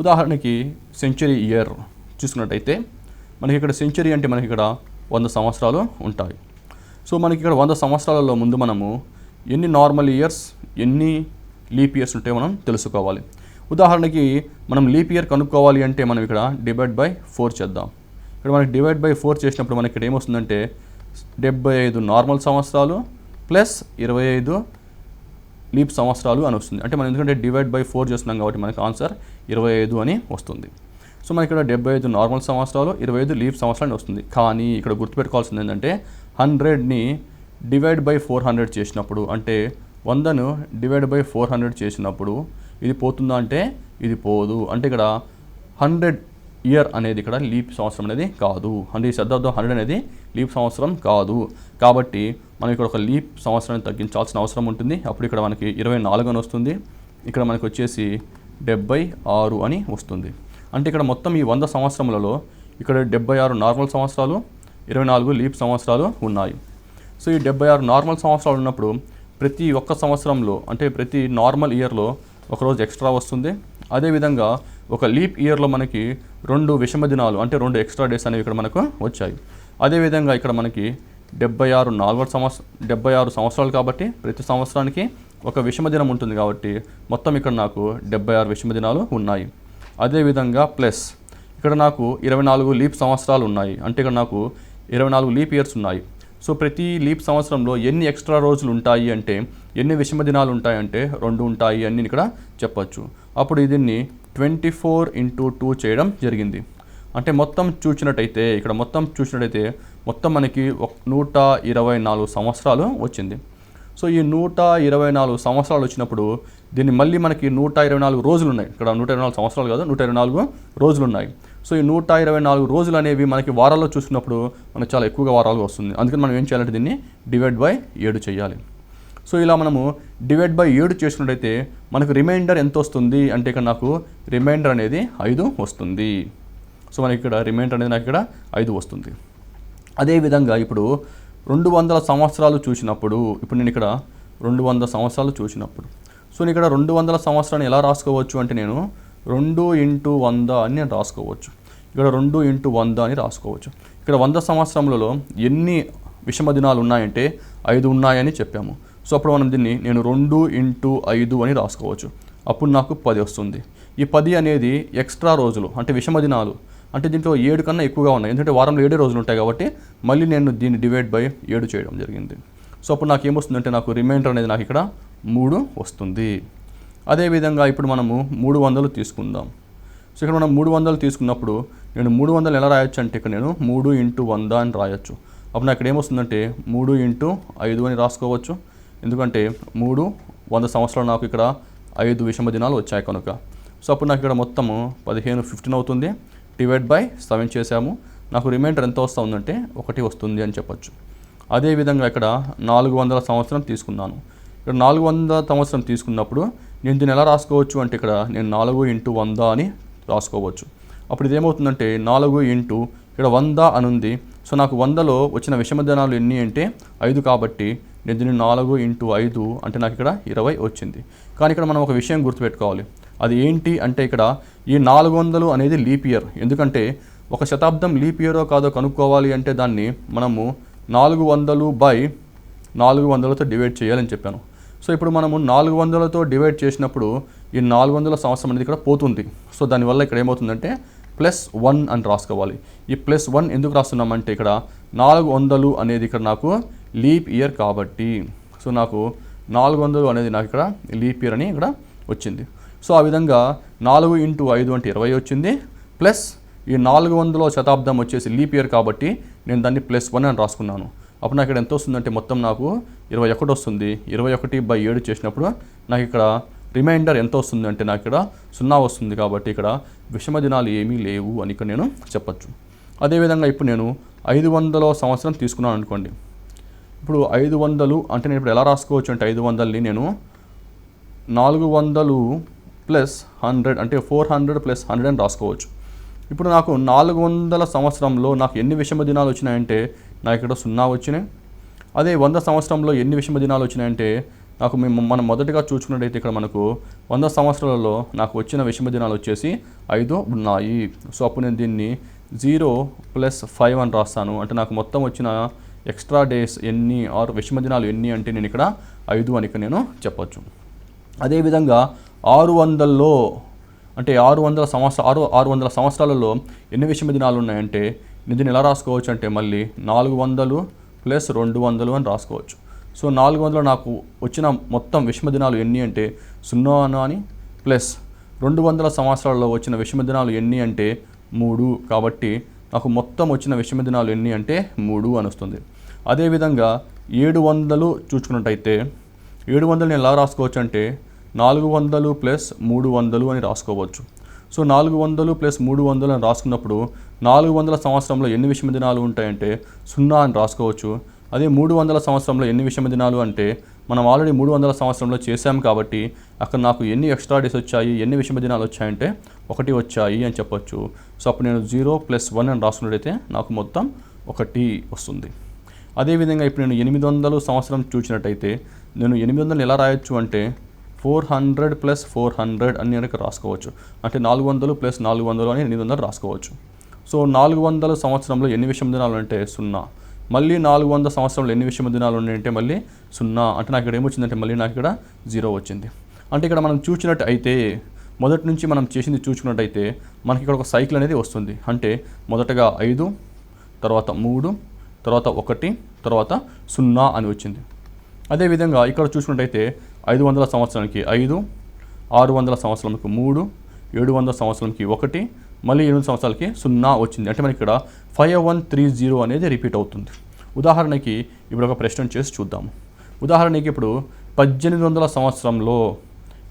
ఉదాహరణకి సెంచరీ ఇయర్ చూసుకున్నట్టయితే మనకి ఇక్కడ సెంచరీ అంటే మనకి ఇక్కడ 100 సంవత్సరాలు ఉంటాయి. సో మనకి ఇక్కడ 100 సంవత్సరాలలో ముందు మనము ఎన్ని నార్మల్ ఇయర్స్, ఎన్ని లీప్ ఇయర్స్ ఉంటాయో మనం తెలుసుకోవాలి. ఉదాహరణకి మనం లీప్ ఇయర్ కనుక్కోవాలి అంటే మనం ఇక్కడ డివైడ్ బై 4 చేద్దాం. ఇక్కడ మనకి డివైడ్ బై 4 చేసినప్పుడు మనకి ఇక్కడ ఏమొస్తుందంటే 75 నార్మల్ సంవత్సరాలు ప్లస్ 25 లీప్ సంవత్సరాలు అని వస్తుంది. అంటే మనం ఎందుకంటే డివైడ్ బై 4 చేస్తున్నాం కాబట్టి మనకి ఆన్సర్ 25 అని వస్తుంది. సో మనకి ఇక్కడ 75 నార్మల్ సంవత్సరాలు, 25 లీప్ సంవత్సరాలు వస్తుంది. కానీ ఇక్కడ గుర్తుపెట్టుకోవాల్సింది ఏంటంటే 100ని డివైడ్ బై 400 చేసినప్పుడు అంటే 100ను డివైడ్ బై 400 చేసినప్పుడు ఇది పోతుందా అంటే ఇది పోదు. అంటే ఇక్కడ 100 ఇయర్ అనేది ఇక్కడ లీప్ సంవత్సరం అనేది కాదు. అంటే ఈ శతాబ్దం 100 అనేది లీప్ సంవత్సరం కాదు. కాబట్టి మనం ఇక్కడ ఒక లీప్ సంవత్సరాన్ని తగ్గించాల్సిన అవసరం ఉంటుంది. అప్పుడు ఇక్కడ మనకి 24 అని వస్తుంది. ఇక్కడ మనకి వచ్చేసి 76 అని వస్తుంది. అంటే ఇక్కడ మొత్తం ఈ 100 సంవత్సరములలో ఇక్కడ 76 నార్మల్ సంవత్సరాలు, 24 లీప్ సంవత్సరాలు ఉన్నాయి. సో ఈ 76 నార్మల్ సంవత్సరాలు ఉన్నప్పుడు ప్రతి ఒక్క సంవత్సరంలో అంటే ప్రతి నార్మల్ ఇయర్లో ఒకరోజు ఎక్స్ట్రా వస్తుంది. అదేవిధంగా ఒక లీప్ ఇయర్లో మనకి 2 విషమ దినాలు అంటే 2 ఎక్స్ట్రా డేస్ అనేవి ఇక్కడ మనకు వచ్చాయి. అదేవిధంగా ఇక్కడ మనకి 76 సంవత్సరాలు కాబట్టి ప్రతి సంవత్సరానికి ఒక విషమ దినం ఉంటుంది కాబట్టి మొత్తం ఇక్కడ నాకు 76 విషమ దినాలు ఉన్నాయి. అదేవిధంగా ప్లస్ ఇక్కడ నాకు 24 లీప్ సంవత్సరాలు ఉన్నాయి. అంటే ఇక్కడ నాకు 24 లీప్ ఇయర్స్ ఉన్నాయి. సో ప్రతి లీప్ సంవత్సరంలో ఎన్ని ఎక్స్ట్రా రోజులు ఉంటాయి అంటే ఎన్ని విషమ దినాలు ఉంటాయంటే 2 ఉంటాయి అని ఇక్కడ చెప్పచ్చు. అప్పుడు దీన్ని 24 × 2 చేయడం జరిగింది. అంటే మొత్తం చూసినట్టయితే మొత్తం మనకి 124 సంవత్సరాలు వచ్చింది. సో ఈ 124 సంవత్సరాలు వచ్చినప్పుడు దీన్ని మళ్ళీ మనకి 124 రోజులు ఉన్నాయి. ఇక్కడ 124 సంవత్సరాలు కాదు, 124 రోజులు ఉన్నాయి. సో ఈ 124 రోజులు అనేవి మనకి వారాల్లో చూసినప్పుడు మనకు చాలా ఎక్కువగా వారాలు వస్తుంది. అందుకని మనం ఏం చేయాలంటే దీన్ని డివైడ్ బై 7 చేయాలి. సో ఇలా మనము డివైడ్ బై 7 చేసినట్టయితే మనకు రిమైండర్ ఎంత వస్తుంది అంటే ఇక్కడ నాకు రిమైండర్ అనేది 5 వస్తుంది. సో మనకి ఇక్కడ రిమైండర్ అనేది నాకు ఇక్కడ 5 వస్తుంది. అదేవిధంగా ఇప్పుడు 200 సంవత్సరాలు చూసినప్పుడు ఇప్పుడు నేను ఇక్కడ 200 సంవత్సరాలు చూసినప్పుడు సో నేను ఇక్కడ 200 సంవత్సరాన్ని ఎలా రాసుకోవచ్చు అంటే నేను 2 × 100 అని నేను రాసుకోవచ్చు. ఇక్కడ 2 × 100 అని రాసుకోవచ్చు. ఇక్కడ 100 సంవత్సరములలో ఎన్ని విషమ దినాలు ఉన్నాయంటే 5 ఉన్నాయని చెప్పాము. సో అప్పుడు మనం దీన్ని నేను 2 × 5 అని రాసుకోవచ్చు. అప్పుడు నాకు 10 వస్తుంది. ఈ 10 అనేది ఎక్స్ట్రా రోజులు, అంటే విషమ దినాలు. అంటే దీంట్లో 7 కన్నా ఎక్కువగా ఉన్నాయి, ఎందుకంటే వారంలో 7 రోజులు ఉంటాయి కాబట్టి మళ్ళీ నేను దీన్ని డివైడ్ బై 7 చేయడం జరిగింది. సో అప్పుడు నాకు ఏమొస్తుందంటే నాకు రిమైండర్ అనేది నాకు ఇక్కడ 3 వస్తుంది. అదేవిధంగా ఇప్పుడు మనము 300 తీసుకుందాం. సో ఇక్కడ మనం 300 తీసుకున్నప్పుడు నేను 300 ఎలా రాయొచ్చు అంటే ఇక్కడ నేను 3 × 100 అని రాయొచ్చు. అప్పుడు నాకు ఇక్కడ ఏమొస్తుందంటే 3 × 5 అని రాసుకోవచ్చు, ఎందుకంటే 100 సంవత్సరాలు నాకు ఇక్కడ 5 విషమ దినాలు వచ్చాయి కనుక. సో అప్పుడు నాకు ఇక్కడ మొత్తము 15 అవుతుంది. డివైడ్ బై 7 చేసాము, నాకు రిమైండర్ ఎంత వస్తూ ఉందంటే 1 వస్తుంది అని చెప్పొచ్చు. అదేవిధంగా ఇక్కడ 400 సంవత్సరం తీసుకున్నాను. ఇక్కడ 400 సంవత్సరం తీసుకున్నప్పుడు నేను దీన్ని ఎలా రాసుకోవచ్చు అంటే ఇక్కడ నేను 4 × 100 అని రాసుకోవచ్చు. అప్పుడు ఇదేమవుతుందంటే 4 × ఇక్కడ 100 అని ఉంది. సో నాకు 100లో వచ్చిన విషమ దినాలు ఎన్ని అంటే 5 కాబట్టి నేను దీన్ని 4 × 5 అంటే నాకు ఇక్కడ 20 వచ్చింది. కానీ ఇక్కడ మనం ఒక విషయం గుర్తుపెట్టుకోవాలి. అది ఏంటి అంటే ఇక్కడ ఈ 400 అనేది లీప్ ఇయర్. ఎందుకంటే ఒక శతాబ్దం లీప్ ఇయరో కాదో కనుక్కోవాలి అంటే దాన్ని మనము 400/400తో డివైడ్ చేయాలని చెప్పాను. సో ఇప్పుడు మనము 400తో డివైడ్ చేసినప్పుడు ఈ 400 సంవత్సరం అనేది ఇక్కడ పోతుంది. సో దానివల్ల ఇక్కడ ఏమవుతుందంటే +1 అని రాసుకోవాలి. ఈ +1 ఎందుకు రాస్తున్నామంటే ఇక్కడ 400 అనేది ఇక్కడ నాకు లీప్ ఇయర్ కాబట్టి, సో నాకు 400 అనేది నాకు ఇక్కడ లీప్ ఇయర్ అని ఇక్కడ వచ్చింది. సో ఆ విధంగా 4 × 5 అంటే 20 వచ్చింది, ప్లస్ ఈ 400వ శతాబ్దం వచ్చేసి లీప్ ఇయర్ కాబట్టి నేను దాన్ని +1 అని రాసుకున్నాను. అప్పుడు నాకు ఇక్కడ ఎంత వస్తుందంటే మొత్తం నాకు 21 వస్తుంది. 21/7 చేసినప్పుడు నాకు ఇక్కడ రిమైండర్ ఎంత వస్తుంది అంటే నాకు ఇక్కడ 0 వస్తుంది. కాబట్టి ఇక్కడ విషమ దినాలు ఏమీ లేవు అని ఇక్కడ నేను చెప్పచ్చు. అదేవిధంగా ఇప్పుడు నేను 500వ సంవత్సరం తీసుకున్నాను అనుకోండి. ఇప్పుడు 500 అంటే నేను ఇప్పుడు ఎలా రాసుకోవచ్చు అంటే 500ని నేను 400 + 100 అంటే 400 + 100 అని రాసుకోవచ్చు. ఇప్పుడు నాకు 400 సంవత్సరంలో నాకు ఎన్ని విషమ దినాలు వచ్చినాయంటే నాకు ఇక్కడ 0 వచ్చినాయి. అదే 100 సంవత్సరంలో ఎన్ని విషమ దినాలు వచ్చినాయంటే నాకు మనం మొదటిగా చూసుకున్నట్టయితే ఇక్కడ మనకు 100 సంవత్సరాలలో నాకు వచ్చిన విషమ దినాలు వచ్చేసి 5 ఉన్నాయి. సో అప్పుడు నేను దీన్ని 0 + 5 అని రాస్తాను. అంటే నాకు మొత్తం వచ్చిన ఎక్స్ట్రా డేస్ ఎన్ని ఆర్ విషమ దినాలు ఎన్ని అంటే నేను ఇక్కడ 5 అని ఇక్కడ నేను చెప్పచ్చు. అదేవిధంగా 600లో అంటే 600 సంవత్సరాలలో ఎన్ని విషమ దినాలు ఉన్నాయంటే నేను దీన్ని ఎలా రాసుకోవచ్చు అంటే మళ్ళీ 400 + 200 అని రాసుకోవచ్చు. సో 400లో నాకు వచ్చిన మొత్తం విషమ దినాలు ఎన్ని అంటే 0 అని, ప్లస్ 200 సంవత్సరాలలో వచ్చిన విషమ దినాలు ఎన్ని అంటే 3. కాబట్టి నాకు మొత్తం వచ్చిన విషమ దినాలు ఎన్ని అంటే 3 అని వస్తుంది. అదేవిధంగా 700 చూసుకున్నట్టయితే 700ని ఎలా రాసుకోవచ్చు అంటే 400 + 300 అని రాసుకోవచ్చు. సో 400 + 300 అని రాసుకున్నప్పుడు 400 సంవత్సరంలో ఎన్ని విషమ దినాలు ఉంటాయంటే 0 అని రాసుకోవచ్చు. అదే 300 సంవత్సరంలో ఎన్ని విషమ దినాలు అంటే మనం ఆల్రెడీ 300 సంవత్సరంలో చేసాం కాబట్టి అక్కడ నాకు ఎన్ని ఎక్స్ట్రా డేస్ వచ్చాయి, ఎన్ని విషమ దినాలు వచ్చాయంటే 1 వచ్చాయి అని చెప్పొచ్చు. సో అప్పుడు నేను 0 + 1 అని రాసుకున్నట్టయితే నాకు మొత్తం 1 వస్తుంది. అదేవిధంగా ఇప్పుడు నేను 800 సంవత్సరం చూసినట్టయితే నేను 800 ఎలా రాయొచ్చు అంటే 400 + 400 అని నేను రాసుకోవచ్చు. అంటే 400 + 400 అని 800 రాసుకోవచ్చు. సో 400 సంవత్సరంలో ఎన్ని విషమ దినాలు అంటే 0. మళ్ళీ 400 సంవత్సరంలో ఎన్ని విషమ దినాలు ఉన్నాయంటే మళ్ళీ 0. అంటే నాకు ఇక్కడ ఏమొచ్చిందంటే మళ్ళీ నాకు ఇక్కడ 0 వచ్చింది. అంటే ఇక్కడ మనం చూసినట్టు అయితే మొదటి నుంచి మనం చేసింది చూసుకున్నట్టయితే మనకి ఇక్కడ ఒక సైకిల్ అనేది వస్తుంది. అంటే మొదటగా 5, తర్వాత 3, తర్వాత 1, తర్వాత 0 అని వచ్చింది. అదేవిధంగా ఇక్కడ చూసుకున్నట్టయితే 500 సంవత్సరానికి 5, 600 సంవత్సరాలకు 3, 700 సంవత్సరానికి 1, మళ్ళీ 800 సంవత్సరాలకి 0 వచ్చింది. అంటే మనకి ఇక్కడ 5130 అనేది రిపీట్ అవుతుంది. ఉదాహరణకి ఇప్పుడు ఒక ప్రశ్న చేసి చూద్దాము. ఉదాహరణకి ఇప్పుడు 1800 సంవత్సరంలో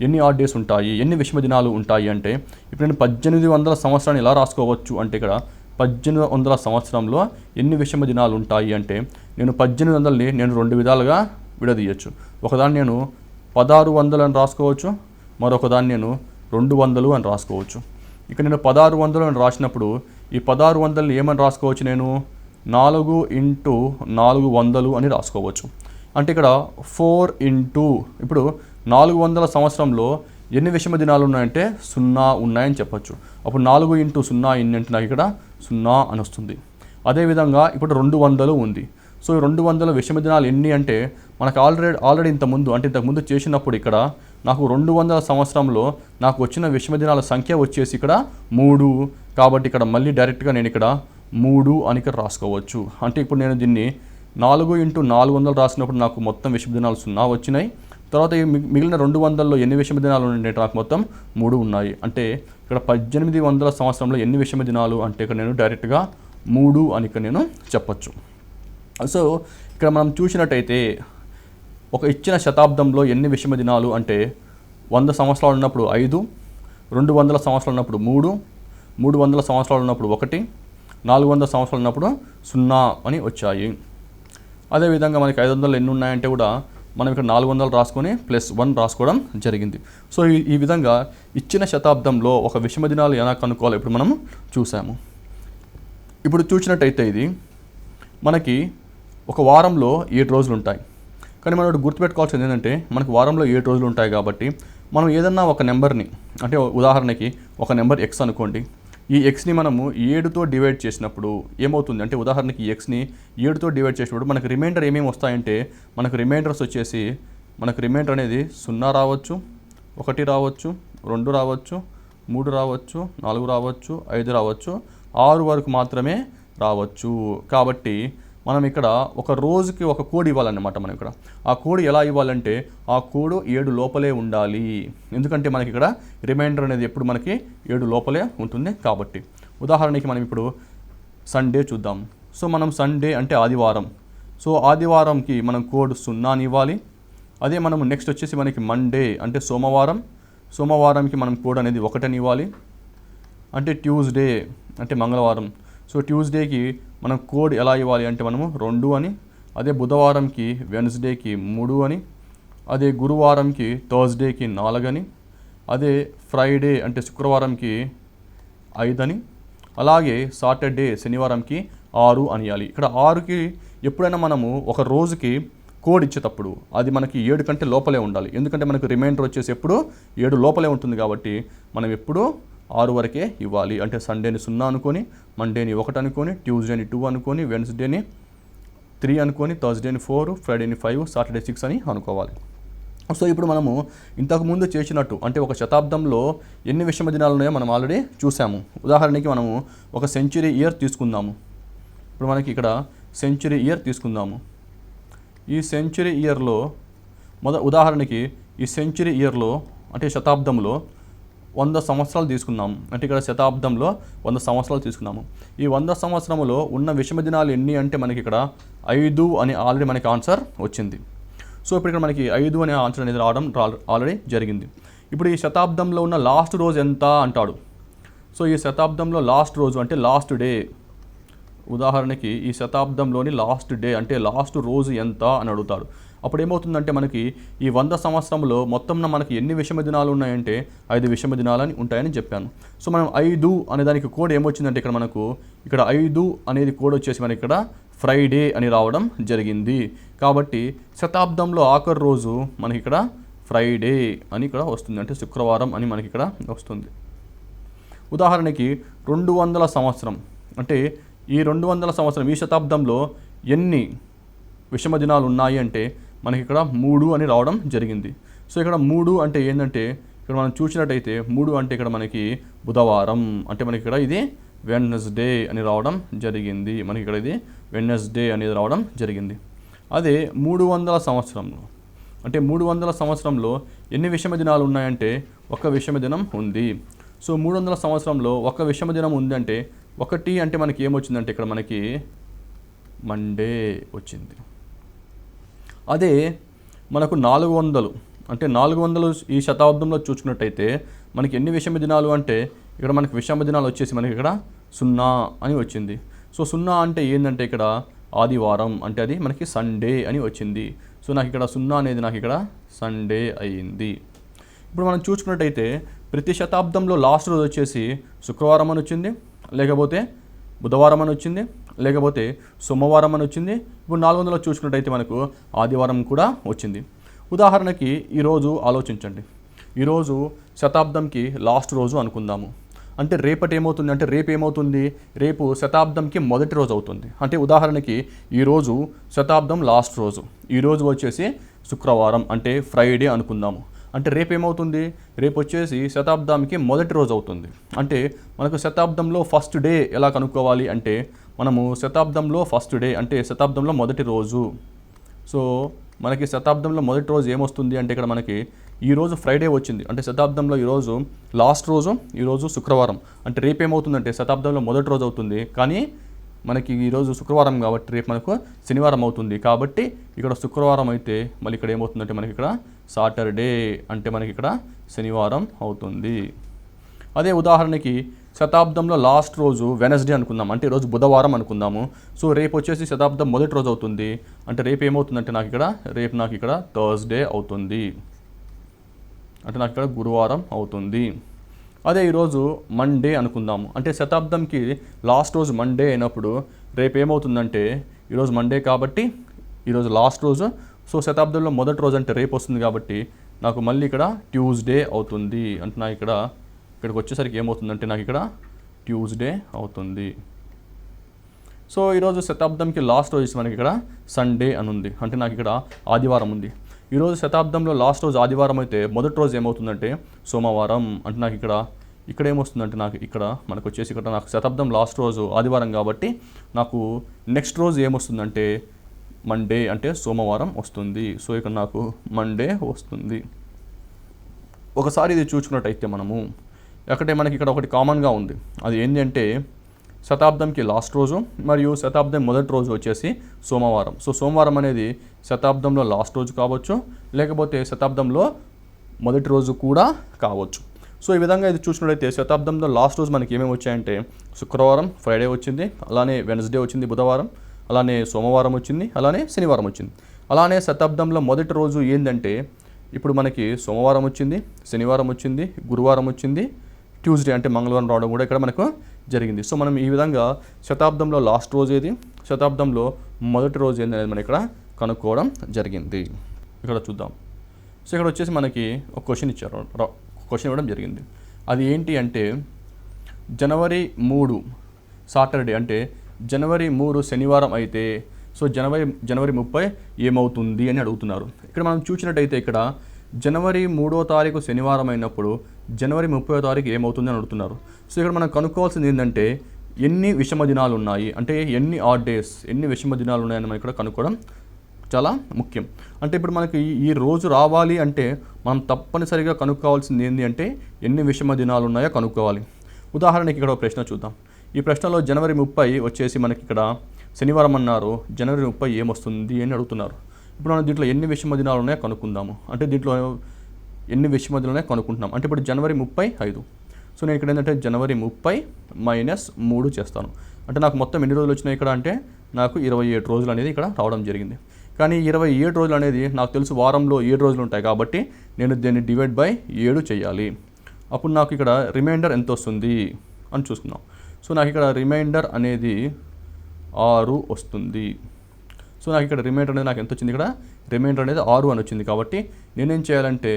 ఎన్ని ఆడ్ డేస్ ఉంటాయి, ఎన్ని విషమ దినాలు ఉంటాయి అంటే ఇప్పుడు నేను 1800 సంవత్సరాన్ని ఎలా రాసుకోవచ్చు అంటే ఇక్కడ 1800 సంవత్సరంలో ఎన్ని విషమ దినాలు ఉంటాయి అంటే నేను 1800ని నేను 2 విధాలుగా విడదీయచ్చు. ఒకదాన్ని నేను 1600 అని రాసుకోవచ్చు, మరొకదాన్ని నేను 200 అని రాసుకోవచ్చు. ఇక నేను 1600 అని రాసినప్పుడు ఈ 1600ని ఏమని రాసుకోవచ్చు, నేను 4 × 400 అని రాసుకోవచ్చు. అంటే ఇక్కడ 4 ఇప్పుడు 400 సంవత్సరంలో ఎన్ని విషమ దినాలు ఉన్నాయంటే 0 ఉన్నాయని చెప్పచ్చు. అప్పుడు 4 × 0 ఎన్ని అంటే నాకు ఇక్కడ 0 అని వస్తుంది. అదేవిధంగా ఇప్పుడు 200 ఉంది. సో ఈ 200 విషమ దినాలు ఎన్ని అంటే మనకు ఆల్రెడీ ఇంతకుముందు చేసినప్పుడు ఇక్కడ నాకు 200 సంవత్సరంలో నాకు వచ్చిన విషమ దినాల సంఖ్య వచ్చేసి ఇక్కడ 3. కాబట్టి ఇక్కడ మళ్ళీ డైరెక్ట్గా నేను ఇక్కడ 3 అని ఇక్కడ రాసుకోవచ్చు. అంటే ఇప్పుడు నేను దీన్ని 4 × 400 రాసినప్పుడు నాకు మొత్తం విషమ దినాలు 0 వచ్చినాయి. తర్వాత ఈ మిగిలిన 200లో ఎన్ని విషమ దినాలు ఉన్నాయి నాకు మొత్తం 3 ఉన్నాయి. అంటే ఇక్కడ 1800 సంవత్సరంలో ఎన్ని విషమ దినాలు అంటే ఇక్కడ నేను డైరెక్ట్గా 3 అని ఇక్కడ నేను చెప్పచ్చు. సో ఇక్కడ మనం చూసినట్టయితే ఒక ఇచ్చిన శతాబ్దంలో ఎన్ని విషమ దినాలు అంటే 100 సంవత్సరాలు ఉన్నప్పుడు 5, 200 సంవత్సరాలు ఉన్నప్పుడు 3, 300 సంవత్సరాలు ఉన్నప్పుడు 1, 400 సంవత్సరాలు ఉన్నప్పుడు 0 అని వచ్చాయి. అదేవిధంగా మనకి 500 ఎన్ని ఉన్నాయంటే కూడా మనం ఇక్కడ 400 రాసుకొని +1 రాసుకోవడం జరిగింది. సో ఈ విధంగా ఇచ్చిన శతాబ్దంలో ఒక విషమ దినాలు ఎలా కనుక్కోవాలి ఇప్పుడు మనం చూసాము. ఇప్పుడు చూసినట్టయితే ఇది మనకి ఒక వారంలో 7 రోజులు ఉంటాయి. కానీ మనం గుర్తుపెట్టుకోవాల్సింది ఏంటంటే మనకు వారంలో 7 రోజులు ఉంటాయి కాబట్టి మనం ఏదన్నా ఒక నెంబర్ని అంటే ఉదాహరణకి ఒక నెంబర్ x అనుకోండి. ఈ xని మనము 7తో డివైడ్ చేసినప్పుడు ఏమవుతుంది అంటే ఉదాహరణకి ఈ xని 7తో డివైడ్ చేసినప్పుడు మనకు రిమైండర్ ఏమేమి వస్తాయంటే మనకు రిమైండర్స్ వచ్చేసి మనకు రిమైండర్ అనేది 0 రావచ్చు, 1 రావచ్చు, 2 రావచ్చు, 3 రావచ్చు, 4 రావచ్చు, 5 రావచ్చు, 6 వరకు మాత్రమే రావచ్చు. కాబట్టి మనం ఇక్కడ ఒక రోజుకి ఒక కోడ్ ఇవ్వాలన్నమాట. మనం ఇక్కడ ఆ కోడ్ ఎలా ఇవ్వాలంటే ఆ కోడ్ 7 లోపలే ఉండాలి. ఎందుకంటే మనకి ఇక్కడ రిమైండర్ అనేది ఎప్పుడు మనకి 7 లోపలే ఉంటుంది కాబట్టి. ఉదాహరణకి మనం ఇప్పుడు సండే చూద్దాం. సో మనం సండే అంటే ఆదివారం. సో ఆదివారంకి మనం కోడ్ 0 అని ఇవ్వాలి. అదే మనం నెక్స్ట్ వచ్చేసి మనకి మండే అంటే సోమవారంకి మనం కోడ్ అనేది 1 అని ఇవ్వాలి. అంటే ట్యూస్డే అంటే మంగళవారం. సో ట్యూస్డేకి మనం కోడ్ ఎలా ఇవ్వాలి అంటే మనము 2 అని, అదే బుధవారంకి వెన్స్డేకి 3 అని, అదే గురువారంకి థర్స్డేకి 4 అని, అదే ఫ్రైడే అంటే శుక్రవారంకి 5 అని, అలాగే సాటర్డే శనివారంకి 6 అని ఇవ్వాలి. ఇక్కడ 6కి ఎప్పుడైనా మనము ఒక రోజుకి కోడ్ ఇచ్చేటప్పుడు అది మనకి 7 కంటే లోపలే ఉండాలి. ఎందుకంటే మనకు రిమైండర్ వచ్చేసి ఎప్పుడు 7 లోపలే ఉంటుంది కాబట్టి మనం ఎప్పుడూ 6 వరకే ఇవ్వాలి. అంటే సండేని 0 అనుకొని, మండేని 1 అనుకొని, ట్యూస్డేని 2 అనుకొని, వెన్స్డేని 3 అనుకొని, థర్స్డేని 4, ఫ్రైడేని 5, సాటర్డే 6 అని అనుకోవాలి. సో ఇప్పుడు మనము ఇంతకుముందు చేసినట్టు అంటే ఒక శతాబ్దంలో ఎన్ని విషమ దినాలు ఉన్నాయో మనం ఆల్రెడీ చూసాము. ఉదాహరణకి మనము ఒక సెంచురీ ఇయర్ తీసుకుందాము. ఇప్పుడు మనకి ఇక్కడ సెంచురీ ఇయర్ తీసుకుందాము. ఈ సెంచురీ ఇయర్లో ఉదాహరణకి ఈ సెంచురీ ఇయర్లో అంటే శతాబ్దంలో 100 సంవత్సరాలు తీసుకున్నాము. అంటే ఇక్కడ శతాబ్దంలో 100 సంవత్సరాలు తీసుకున్నాము. ఈ 100 సంవత్సరంలో ఉన్న విషమ దినాలు ఎన్ని అంటే మనకి ఇక్కడ 5 అని ఆల్రెడీ మనకి ఆన్సర్ వచ్చింది. సో ఇప్పుడు ఇక్కడ మనకి 5 అనే ఆన్సర్ అనేది రావడం ఆల్రెడీ జరిగింది. ఇప్పుడు ఈ శతాబ్దంలో ఉన్న లాస్ట్ రోజు ఎంత అంటాడు. సో ఈ శతాబ్దంలో లాస్ట్ రోజు అంటే లాస్ట్ డే. ఉదాహరణకి ఈ శతాబ్దంలోని లాస్ట్ డే అంటే లాస్ట్ రోజు ఎంత అని అడుగుతాడు. అప్పుడు ఏమవుతుందంటే మనకి ఈ 100 సంవత్సరంలో మొత్తం మనకి ఎన్ని విషమ దినాలు ఉన్నాయంటే 5 విషమ దినాలు అని ఉంటాయని చెప్పాను. సో మనం 5 అనే దానికి కోడ్ ఏమొచ్చిందంటే ఇక్కడ మనకు ఇక్కడ 5 అనేది కోడ్ వచ్చేసి మనకి ఇక్కడ ఫ్రైడే అని రావడం జరిగింది. కాబట్టి శతాబ్దంలో ఆఖరి రోజు మనకి ఇక్కడ ఫ్రైడే అని ఇక్కడ వస్తుంది. అంటే శుక్రవారం అని మనకి ఇక్కడ వస్తుంది. ఉదాహరణకి 200 సంవత్సరం అంటే ఈ 200 సంవత్సరం ఈ శతాబ్దంలో ఎన్ని విషమ దినాలు ఉన్నాయి అంటే మనకి ఇక్కడ 3 అని రావడం జరిగింది. సో ఇక్కడ 3 అంటే ఏంటంటే ఇక్కడ మనం చూసినట్టయితే 3 అంటే ఇక్కడ మనకి బుధవారం అంటే మనకి ఇక్కడ ఇది వెడ్నెస్డే అని రావడం జరిగింది. మనకి ఇక్కడ ఇది వెడ్నెస్డే అనేది రావడం జరిగింది. అదే 300 సంవత్సరంలో అంటే 300 సంవత్సరంలో ఎన్ని విషమ దినాలు ఉన్నాయంటే 1 విషమ దినం ఉంది. సో 300 సంవత్సరంలో 1 విషమ దినం ఉందంటే 1 అంటే మనకి ఏమొచ్చిందంటే ఇక్కడ మనకి మండే వచ్చింది. అదే మనకు 400 అంటే 400 ఈ శతాబ్దంలో చూసుకున్నట్టయితే మనకి ఎన్ని విషమ దినాలు అంటే ఇక్కడ మనకి విషమ దినాలు వచ్చేసి మనకి ఇక్కడ 0 అని వచ్చింది. సో 0 అంటే ఏంటంటే ఇక్కడ ఆదివారం అంటే అది మనకి సండే అని వచ్చింది. సో నాకు ఇక్కడ 0 అనేది నాకు ఇక్కడ సండే అయ్యింది. ఇప్పుడు మనం చూసుకున్నట్టయితే ప్రతి శతాబ్దంలో లాస్ట్ రోజు వచ్చేసి శుక్రవారం అని వచ్చింది, లేకపోతే బుధవారం అని వచ్చింది, లేకపోతే సోమవారం అని వచ్చింది. ఇప్పుడు 400లో చూసుకున్నట్టయితే మనకు ఆదివారం కూడా వచ్చింది. ఉదాహరణకి ఈరోజు ఆలోచించండి. ఈరోజు శతాబ్దంకి లాస్ట్ రోజు అనుకుందాము. అంటే రేపటి ఏమవుతుంది అంటే రేపు ఏమవుతుంది, రేపు శతాబ్దంకి మొదటి రోజు అవుతుంది. అంటే ఉదాహరణకి ఈరోజు శతాబ్దం లాస్ట్ రోజు, ఈరోజు వచ్చేసి శుక్రవారం అంటే ఫ్రైడే అనుకుందాము. అంటే రేపు ఏమవుతుంది, రేపు వచ్చేసి శతాబ్దానికి మొదటి రోజు అవుతుంది. అంటే మనకు శతాబ్దంలో ఫస్ట్ డే ఎలా కనుక్కోవాలి అంటే మనము శతాబ్దంలో ఫస్ట్ డే అంటే శతాబ్దంలో మొదటి రోజు. సో మనకి శతాబ్దంలో మొదటి రోజు ఏమొస్తుంది అంటే ఇక్కడ మనకి ఈరోజు ఫ్రైడే వచ్చింది, అంటే శతాబ్దంలో ఈరోజు లాస్ట్ రోజు, ఈరోజు శుక్రవారం. అంటే రేపు ఏమవుతుందంటే శతాబ్దంలో మొదటి రోజు అవుతుంది, కానీ మనకి ఈరోజు శుక్రవారం కాబట్టి రేపు మనకు శనివారం అవుతుంది. కాబట్టి ఇక్కడ శుక్రవారం అయితే మళ్ళీ ఇక్కడ ఏమవుతుందంటే మనకి ఇక్కడ సాటర్డే అంటే మనకి ఇక్కడ శనివారం అవుతుంది. అదే ఉదాహరణకి శతాబ్దంలో లాస్ట్ రోజు వెనస్డే అనుకుందాం, అంటే ఈరోజు బుధవారం అనుకుందాము. సో రేపు వచ్చేసి శతాబ్దం మొదటి రోజు అవుతుంది, అంటే రేపు ఏమవుతుందంటే రేపు నాకు ఇక్కడ థర్స్డే అవుతుంది, అంటే నాకు ఇక్కడ గురువారం అవుతుంది. అదే ఈరోజు మండే అనుకుందాము, అంటే శతాబ్దంకి లాస్ట్ రోజు మండే అయినప్పుడు రేపు ఏమవుతుందంటే ఈరోజు మండే కాబట్టి ఈరోజు లాస్ట్ రోజు, సో శతాబ్దంలో మొదటి రోజు అంటే రేపు వస్తుంది కాబట్టి నాకు మళ్ళీ ఇక్కడ ట్యూస్డే అవుతుంది. అంటే నాకు ఇక్కడికి వచ్చేసరికి ఏమవుతుందంటే నాకు ఇక్కడ ట్యూస్డే అవుతుంది. సో ఈరోజు శతాబ్దంకి లాస్ట్ రోజు మనకి ఇక్కడ సండే అని ఉంది, అంటే నాకు ఇక్కడ ఆదివారం ఉంది. ఈరోజు శతాబ్దంలో లాస్ట్ రోజు ఆదివారం అయితే మొదటి రోజు ఏమవుతుందంటే సోమవారం, అంటే నాకు ఇక్కడ ఏమొస్తుందంటే మనకు వచ్చేసి ఇక్కడ నాకు శతాబ్దం లాస్ట్ రోజు ఆదివారం కాబట్టి నాకు నెక్స్ట్ రోజు ఏమొస్తుందంటే మండే అంటే సోమవారం వస్తుంది. సో ఇక్కడ నాకు మండే వస్తుంది. ఒకసారి ఇది చూసుకున్నట్టయితే మనము మనకి ఇక్కడ ఒకటి కామన్గా ఉంది, అది ఏంటి అంటే శతాబ్దంకి లాస్ట్ రోజు మరియు శతాబ్దం మొదటి రోజు వచ్చేసి సోమవారం. సో సోమవారం అనేది శతాబ్దంలో లాస్ట్ రోజు కావచ్చు, లేకపోతే శతాబ్దంలో మొదటి రోజు కూడా కావచ్చు. సో ఈ విధంగా ఇది చూసినట్లయితే శతాబ్దంలో లాస్ట్ రోజు మనకి ఏమేమి వచ్చాయంటే శుక్రవారం, ఫ్రైడే వచ్చింది, అలానే వెనస్డే వచ్చింది బుధవారం, అలానే సోమవారం వచ్చింది, అలానే శనివారం వచ్చింది. అలానే శతాబ్దంలో మొదటి రోజు ఏంటంటే ఇప్పుడు మనకి సోమవారం వచ్చింది, శనివారం వచ్చింది, గురువారం వచ్చింది, ట్యూస్డే అంటే మంగళవారం రావడం కూడా ఇక్కడ మనకు జరిగింది. సో మనం ఈ విధంగా శతాబ్దంలో లాస్ట్ రోజు ఏది, శతాబ్దంలో మొదటి రోజు ఏంది అనేది మనం ఇక్కడ కనుక్కోవడం జరిగింది. ఇక్కడ చూద్దాం. సో ఇక్కడ వచ్చేసి మనకి ఒక క్వశ్చన్ ఇవ్వడం జరిగింది. అది ఏంటి అంటే జనవరి 3 సాటర్డే అంటే జనవరి 3 శనివారం అయితే సో జనవరి 30 ఏమవుతుంది అని అడుగుతున్నారు. ఇక్కడ మనం చూసినట్టయితే ఇక్కడ జనవరి 3వ తారీఖు శనివారం అయినప్పుడు జనవరి 30వ తారీఖు ఏమవుతుంది అని అడుగుతున్నారు. సో ఇక్కడ మనం కనుక్కోవాల్సింది ఏంటంటే ఎన్ని విషమ దినాలు ఉన్నాయి, అంటే ఎన్ని ఆడ్ డేస్, ఎన్ని విషమ దినాలు ఉన్నాయని మనం ఇక్కడ కనుక్కోవడం చాలా ముఖ్యం. అంటే ఇప్పుడు మనకి ఈ రోజు రావాలి అంటే మనం తప్పనిసరిగా కనుక్కోవాల్సింది ఏంటి అంటే ఎన్ని విషమ దినాలు ఉన్నాయో కనుక్కోవాలి. ఉదాహరణకి ఇక్కడ ఒక ప్రశ్న చూద్దాం. ఈ ప్రశ్నలో జనవరి 30 వచ్చేసి మనకి ఇక్కడ శనివారం అన్నారు, జనవరి 30 ఏమొస్తుంది అని అడుగుతున్నారు. ఇప్పుడు మనం దీంట్లో ఎన్ని విషమ దినాలు ఉన్నాయో కనుక్కుందాము. అంటే దీంట్లో ఎన్ని విషమ దినాలు ఉన్నాయో కనుక్కుంటున్నాం. అంటే ఇప్పుడు జనవరి 35. సో నేను ఇక్కడ ఏంటంటే జనవరి 30 - 3 చేస్తాను. అంటే నాకు మొత్తం ఎన్ని రోజులు వచ్చినాయి ఇక్కడ అంటే నాకు 27 రోజులు అనేది ఇక్కడ రావడం జరిగింది. కానీ 27 రోజులు అనేది నాకు తెలుసు వారంలో 7 రోజులు ఉంటాయి కాబట్టి నేను దీన్ని డివైడ్ బై 7 చేయాలి. అప్పుడు నాకు ఇక్కడ రిమైండర్ ఎంత వస్తుంది అని చూసుకుందాం. సో నాకు ఇక్కడ రిమైండర్ అనేది 6 వస్తుంది. సో నాకు ఇక్కడ రిమైండర్ అనేది నాకు ఎంత వచ్చింది, ఇక్కడ రిమైండర్ అనేది 6 అని వచ్చింది. కాబట్టి నేనేం చేయాలంటే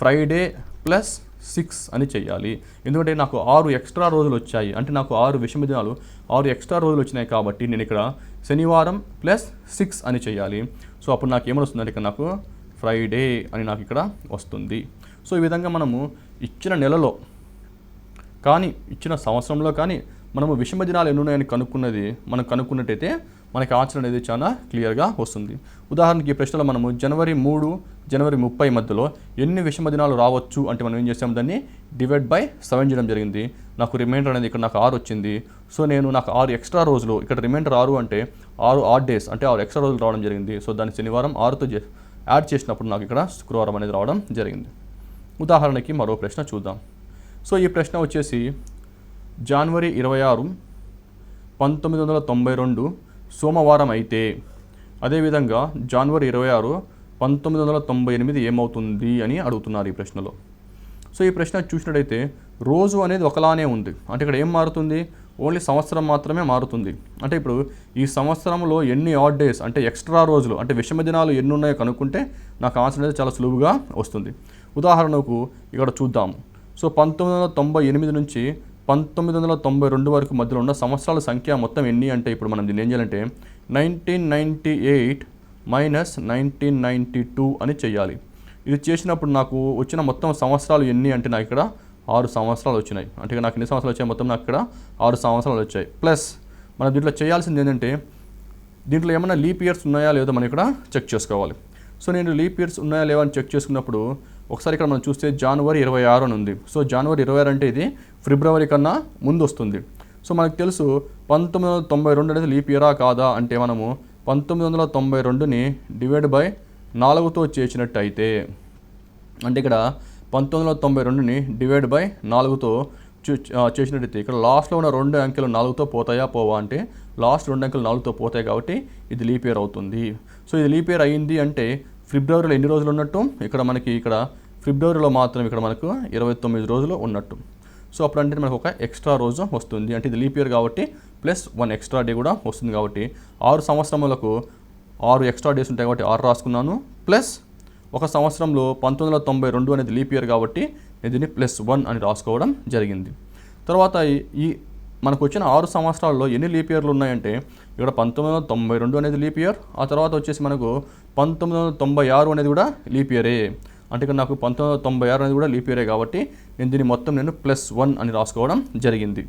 ఫ్రైడే +6 అని చేయాలి. ఎందుకంటే నాకు 6 ఎక్స్ట్రా రోజులు వచ్చాయి, అంటే నాకు 6 విషమ దినాలు 6 ఎక్స్ట్రా రోజులు వచ్చినాయి కాబట్టి నేను ఇక్కడ శనివారం +6 అని చేయాలి. సో అప్పుడు నాకు ఏమని వస్తుందంటే ఇక్కడ నాకు ఫ్రైడే అని నాకు ఇక్కడ వస్తుంది. సో ఈ విధంగా మనము ఇచ్చిన నెలలో కానీ ఇచ్చిన సంవత్సరంలో కానీ మనము విషమ దినాలు ఎన్ని ఉన్నాయని కనుక్కున్నట్టయితే మనకి ఆన్సర్ అనేది చాలా క్లియర్గా వస్తుంది. ఉదాహరణకి ఈ ప్రశ్నలో మనము జనవరి 3 జనవరి 30 మధ్యలో ఎన్ని విషమ దినాలు రావచ్చు అంటే మనం ఏం చేసాము, దాన్ని డివైడ్ బై 7 చేయడం జరిగింది. నాకు రిమైండర్ అనేది ఇక్కడ నాకు 6 వచ్చింది. సో నాకు 6 ఎక్స్ట్రా రోజులు, ఇక్కడ రిమైండర్ 6 అంటే 6 ఆడ్ డేస్ అంటే 6 ఎక్స్ట్రా రోజులు రావడం జరిగింది. సో దాన్ని శనివారం 6తో యాడ్ చేసినప్పుడు నాకు ఇక్కడ శుక్రవారం అనేది రావడం జరిగింది. ఉదాహరణకి మరో ప్రశ్న చూద్దాం. సో ఈ ప్రశ్న వచ్చేసి జనవరి 26 1992 సోమవారం అయితే అదేవిధంగా జనవరి 26 1998 ఏమవుతుంది అని అడుగుతున్నారు ఈ ప్రశ్నలో. సో ఈ ప్రశ్న చూసినట్టయితే రోజు అనేది ఒకలానే ఉంది, అంటే ఇక్కడ ఏం మారుతుంది, ఓన్లీ సంవత్సరం మాత్రమే మారుతుంది. అంటే ఇప్పుడు ఈ సంవత్సరంలో ఎన్ని ఆడ్ డేస్ అంటే ఎక్స్ట్రా రోజులు అంటే విషమ దినాలు ఎన్ని ఉన్నాయో కనుక్కుంటే నాకు ఆన్సర్ అనేది చాలా సులువుగా వస్తుంది. ఉదాహరణకు ఇక్కడ చూద్దాము. సో 1998 నుంచి 1992 వరకు మధ్యలో ఉన్న సంవత్సరాల సంఖ్య మొత్తం ఎన్ని అంటే ఇప్పుడు మనం దీన్ని ఏం చేయాలంటే 1998 మైనస్ 1992 అని చేయాలి. ఇది చేసినప్పుడు నాకు వచ్చిన మొత్తం సంవత్సరాలు ఎన్ని అంటే నాకు ఇక్కడ 6 సంవత్సరాలు వచ్చినాయి. అంటే నాకు ఎన్ని సంవత్సరాలు వచ్చాయి మొత్తం నాకు ఇక్కడ 6 సంవత్సరాలు వచ్చాయి. ప్లస్ మనం దీంట్లో చేయాల్సింది ఏంటంటే దీంట్లో ఏమైనా లీప్ ఇయర్స్ ఉన్నాయా లేదో మనం ఇక్కడ చెక్ చేసుకోవాలి. సో నేను లీప్ ఇయర్స్ ఉన్నాయా లేవా అని చెక్ చేసుకున్నప్పుడు ఒకసారి ఇక్కడ మనం చూస్తే జనవరి 26 అని ఉంది. సో జనవరి 26 అంటే ఇది ఫిబ్రవరి కన్నా ముందు వస్తుంది. సో మనకు తెలుసు 1992 అనేది లీప్ ఇయరా కాదా అంటే మనము 1992ని డివైడ్ బై 4తో చేసినట్టయితే అంటే ఇక్కడ 1992ని డివైడ్ బై 4తో చేసినట్టయితే ఇక్కడ లాస్ట్లో ఉన్న 2 అంకెలు 4తో పోతాయా పోవా అంటే లాస్ట్ 2 అంకెలు 4తో పోతాయి కాబట్టి ఇది లీప్ ఇయర్ అవుతుంది. సో ఇది లీప్ ఇయర్ అయ్యింది అంటే ఫిబ్రవరిలో ఎన్ని రోజులు ఉన్నట్టు ఇక్కడ మనకి ఇక్కడ ఫిబ్రవరిలో మాత్రం ఇక్కడ మనకు 29 రోజులు ఉన్నట్టు. సో అప్పుడు అంటే మనకు ఒక ఎక్స్ట్రా రోజు వస్తుంది. అంటే ఇది లీప్ ఇయర్ కాబట్టి ప్లస్ 1 ఎక్స్ట్రా డే కూడా వస్తుంది కాబట్టి 6 సంవత్సరములకు 6 ఎక్స్ట్రా డేస్ ఉంటాయి కాబట్టి 6 రాసుకున్నాను. ప్లస్ ఒక సంవత్సరంలో 1992 అనేది లీప్ ఇయర్ కాబట్టి నేను దీన్ని +1 అని రాసుకోవడం జరిగింది. తర్వాత ఈ మనకు వచ్చిన 6 సంవత్సరాల్లో ఎన్ని లీప్ ఇయర్లు ఉన్నాయంటే ఇక్కడ 1992 అనేది లీప్ ఇయర్, ఆ తర్వాత వచ్చేసి మనకు 1996 అనేది కూడా లీప్ ఇయరే. అంటే ఇక్కడ నాకు 1996 అనేది కూడా లీప్ ఇయరే కాబట్టి నేను దీన్ని మొత్తం నేను +1 అని రాసుకోవడం జరిగింది.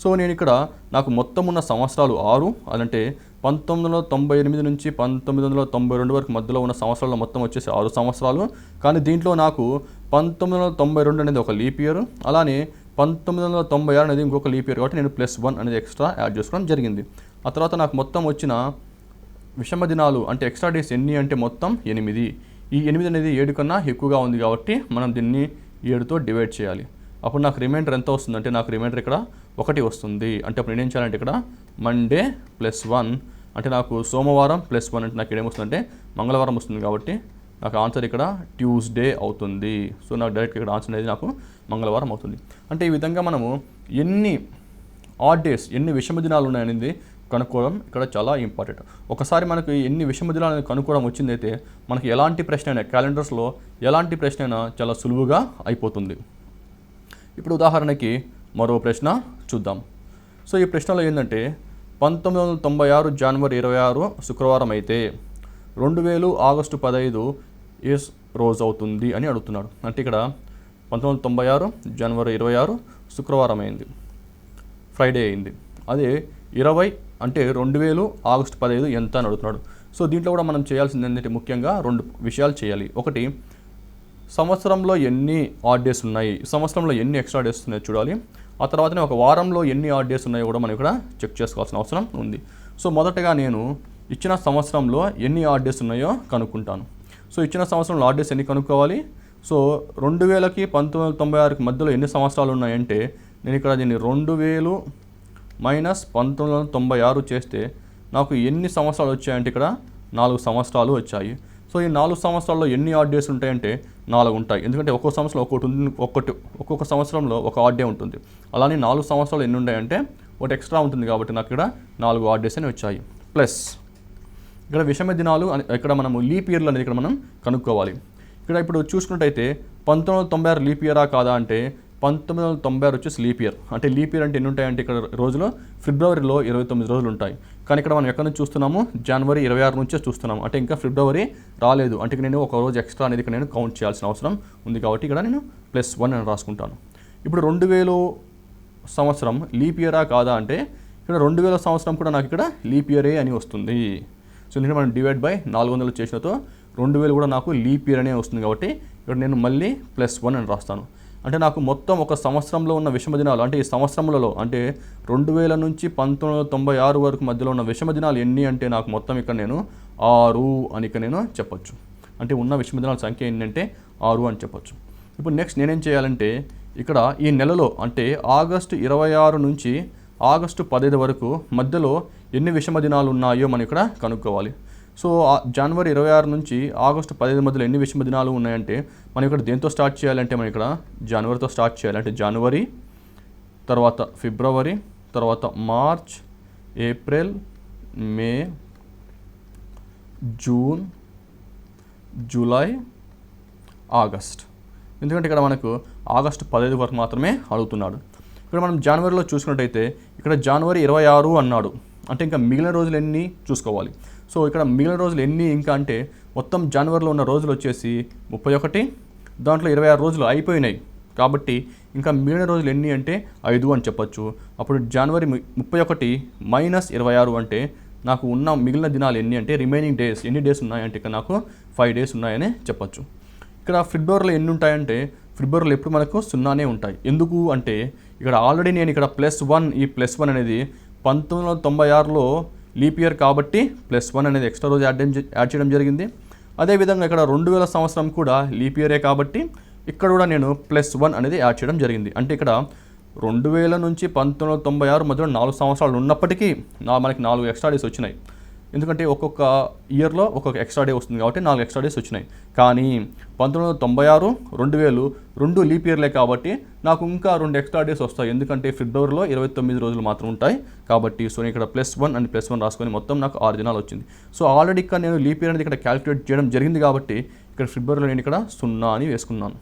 సో నేను ఇక్కడ నాకు మొత్తం ఉన్న సంవత్సరాలు 6, అదంటే 1998 నుంచి 1992 వరకు మధ్యలో ఉన్న సంవత్సరాల్లో మొత్తం వచ్చేసి 6 సంవత్సరాలు. కానీ దీంట్లో నాకు 1992 అనేది ఒక లీప్ ఇయర్, అలానే 1996 అనేది ఇంకొక లీప్ ఇయర్ కాబట్టి నేను +1 అనేది ఎక్స్ట్రా యాడ్ చేసుకోవడం జరిగింది. ఆ తర్వాత నాకు మొత్తం వచ్చిన విషమ దినాలు అంటే ఎక్స్ట్రా డేస్ ఎన్ని అంటే మొత్తం 8. ఈ 8 అనేది 7 కన్నా ఎక్కువగా ఉంది కాబట్టి మనం దీన్ని 7తో డివైడ్ చేయాలి. అప్పుడు నాకు రిమైండర్ ఎంత వస్తుంది అంటే నాకు రిమైండర్ ఇక్కడ 1 వస్తుంది. అంటే అప్పుడు నేనేం చేయాలంటే ఇక్కడ మండే +1 అంటే నాకు సోమవారం +1 అంటే నాకు ఏమొస్తుందంటే మంగళవారం వస్తుంది కాబట్టి నాకు ఆన్సర్ ఇక్కడ ట్యూస్డే అవుతుంది. సో నాకు డైరెక్ట్ ఇక్కడ ఆన్సర్ అనేది నాకు మంగళవారం అవుతుంది. అంటే ఈ విధంగా మనము ఎన్ని ఆడ్ డేస్ ఎన్ని విషమ దినాలు ఉన్నాయనేది కనుక్కోవడం ఇక్కడ చాలా ఇంపార్టెంట్. ఒకసారి మనకు ఎన్ని విషమ దినాలు అనేది కనుక్కోవడం వచ్చిందైతే మనకి ఎలాంటి ప్రశ్న అయినా క్యాలెండర్స్లో ఎలాంటి ప్రశ్న అయినా చాలా సులువుగా అయిపోతుంది. ఇప్పుడు ఉదాహరణకి మరో ప్రశ్న చూద్దాం. సో ఈ ప్రశ్నలో ఏంటంటే 1996 జనవరి 26 శుక్రవారం అయితే 2000 ఆగస్టు 15 ఏ రోజు అవుతుంది అని అడుగుతున్నాడు. అంటే ఇక్కడ 1996 జనవరి 26 శుక్రవారం అయింది, ఫ్రైడే అయింది. అదే 20 అంటే 2000 ఆగస్టు 15 ఎంత అని అడుగుతున్నాడు. సో దీంట్లో కూడా మనం చేయాల్సింది ఏంటంటే ముఖ్యంగా 2 విషయాలు చేయాలి. ఒకటి, సంవత్సరంలో ఎన్ని ఆడ్ డేస్ ఉన్నాయి, సంవత్సరంలో ఎన్ని ఎక్స్ట్రా డేస్ ఉన్నాయో చూడాలి. ఆ తర్వాతనే ఒక వారంలో ఎన్ని ఆడ్ డేస్ ఉన్నాయో కూడా మనం ఇక్కడ చెక్ చేసుకోవాల్సిన అవసరం ఉంది. సో మొదటగా నేను ఇచ్చిన సంవత్సరంలో ఎన్ని ఆడ్ డేస్ ఉన్నాయో కనుక్కుంటాను. సో ఇచ్చిన సంవత్సరంలో ఆడ్ డేస్ ఎన్ని కనుక్కోవాలి. సో 2000కి 1996కి మధ్యలో ఎన్ని సంవత్సరాలు ఉన్నాయంటే నేను ఇక్కడ దీన్ని 2000 మైనస్ 1996 చేస్తే నాకు ఎన్ని సంవత్సరాలు వచ్చాయంటే ఇక్కడ 4 సంవత్సరాలు వచ్చాయి. సో ఈ 4 సంవత్సరాల్లో ఎన్ని ఆడ్ డేస్ ఉంటాయంటే 4 ఉంటాయి. ఎందుకంటే ఒక్కో సంవత్సరం ఒక్కొక్క సంవత్సరంలో ఒక ఆడ్ డే ఉంటుంది. అలానే 4 సంవత్సరాలు ఎన్ని ఉంటాయంటే ఒకటి ఎక్స్ట్రా ఉంటుంది కాబట్టి నాకు ఇక్కడ 4 ఆడ్ డేస్ అని వచ్చాయి. ప్లస్ ఇక్కడ విషమ దినాలు ఇక్కడ మనము లీప్ ఇయర్లు అనేది ఇక్కడ మనం కనుక్కోవాలి. ఇక్కడ ఇప్పుడు చూసుకున్నట్టయితే 1996 లీప్ ఇయరా కాదా అంటే 1996 వచ్చేసి లీప్ ఇయర్. అంటే లీప్ ఇయర్ అంటే ఎన్ని ఉంటాయంటే ఇక్కడ రోజులు ఫిబ్రవరిలో 29 రోజులు ఉంటాయి. కానీ ఇక్కడ మనం ఎక్కడి నుంచి చూస్తున్నాము, జనవరి 26 నుంచే చూస్తున్నాము. అంటే ఇంకా ఫిబ్రవరి రాలేదు. అంటే నేను ఒక రోజు ఎక్స్ట్రా అనేది ఇక్కడ నేను కౌంట్ చేయాల్సిన అవసరం ఉంది కాబట్టి ఇక్కడ నేను +1 అని రాసుకుంటాను. ఇప్పుడు 2000 సంవత్సరం లీప్ ఇయరా కాదా అంటే ఇక్కడ 2000 సంవత్సరం కూడా నాకు ఇక్కడ లీప్ ఇయరే అని వస్తుంది. సో ఎందుకంటే మనం డివైడ్ బై 400 చేసినతో 2000 కూడా నాకు లీప్ ఇయర్ అనే వస్తుంది కాబట్టి ఇక్కడ నేను మళ్ళీ +1 అని రాస్తాను. అంటే నాకు మొత్తం ఒక సంవత్సరంలో ఉన్న విషమ దినాలు అంటే ఈ సంవత్సరములలో అంటే 2000 నుంచి 1996 వరకు మధ్యలో ఉన్న విషమ దినాలు ఎన్ని అంటే నాకు మొత్తం ఇక్కడ నేను 6 అని ఇక్కడ నేను చెప్పొచ్చు. అంటే ఉన్న విషమ దినాల సంఖ్య ఏంటంటే 6 అని చెప్పొచ్చు. ఇప్పుడు నెక్స్ట్ నేనేం చేయాలంటే ఇక్కడ ఈ నెలలో అంటే ఆగస్టు 26 నుంచి ఆగస్టు 15 వరకు మధ్యలో ఎన్ని విషమ దినాలు ఉన్నాయో మనం ఇక్కడ కనుక్కోవాలి. సో జనవరి 26 నుంచి ఆగస్టు 15 మధ్యలో ఎన్ని విషమ దినాలు ఉన్నాయంటే మనం ఇక్కడ దేంతో స్టార్ట్ చేయాలంటే మనం ఇక్కడ జనవరితో స్టార్ట్ చేయాలి. అంటే జనవరి, తర్వాత ఫిబ్రవరి, తర్వాత మార్చ్, ఏప్రిల్, మే, జూన్, జూలై, ఆగస్ట్. ఎందుకంటే ఇక్కడ మనకు ఆగస్టు 15 వరకు మాత్రమే అడుగుతున్నాడు. ఇక్కడ మనం జనవరిలో చూసుకున్నట్టయితే ఇక్కడ జనవరి 26 అన్నాడు, అంటే ఇంకా మిగిలిన రోజులు ఎన్ని చూసుకోవాలి. సో ఇక్కడ మిగిలిన రోజులు ఎన్ని ఇంకా అంటే మొత్తం జనవరిలో ఉన్న రోజులు వచ్చేసి 31, దాంట్లో 26 రోజులు అయిపోయినాయి కాబట్టి ఇంకా మిగిలిన రోజులు ఎన్ని అంటే 5 అని చెప్పొచ్చు. అప్పుడు జనవరి 31 మైనస్ 26 అంటే నాకు ఉన్న మిగిలిన దినాలు ఎన్ని అంటే రిమైనింగ్ డేస్ ఎన్ని డేస్ ఉన్నాయంటే ఇక్కడ నాకు 5 డేస్ ఉన్నాయని చెప్పొచ్చు. ఇక్కడ ఫిబ్రవరిలో ఎన్ని ఉంటాయంటే ఫిబ్రవరిలో ఎప్పుడు మనకు 0నే ఉంటాయి. ఎందుకు అంటే ఇక్కడ ఆల్రెడీ నేను ఇక్కడ +1 ఈ +1 అనేది 1996లో లీప్ ఇయర్ కాబట్టి +1 అనేది ఎక్స్ట్రా రోజు యాడ్ చేయడం జరిగింది. అదేవిధంగా ఇక్కడ 2000 సంవత్సరం కూడా లీప్ ఇయరే కాబట్టి ఇక్కడ కూడా నేను +1 అనేది యాడ్ చేయడం జరిగింది. అంటే ఇక్కడ 2000 నుంచి 1996 మధ్యలో 4 సంవత్సరాలు ఉన్నప్పటికీ మనకి 4 ఎక్స్ట్రా డేస్ వచ్చినాయి. ఎందుకంటే ఒక్కొక్క ఇయర్లో ఒక్కొక్క ఎక్స్ట్రా డే వస్తుంది కాబట్టి 4 ఎక్స్ట్రా డేస్ వచ్చినాయి. కానీ 1996, 2000 2 లీప్ ఇయర్లే కాబట్టి నాకు ఇంకా 2 ఎక్స్ట్రా డేస్ వస్తాయి. ఎందుకంటే ఫిబ్రవరిలో 29 రోజులు మాత్రం ఉంటాయి కాబట్టి. సో నేను ఇక్కడ +1 అని +1 రాసుకొని మొత్తం నాకు 6 దినాలు వచ్చింది. సో ఆల్రెడీ ఇక్కడ నేను లీప్ ఇయర్ అనేది ఇక్కడ క్యాలిక్యులేట్ చేయడం జరిగింది కాబట్టి ఇక్కడ ఫిబ్రవరిలో నేను ఇక్కడ 0 అని వేసుకున్నాను.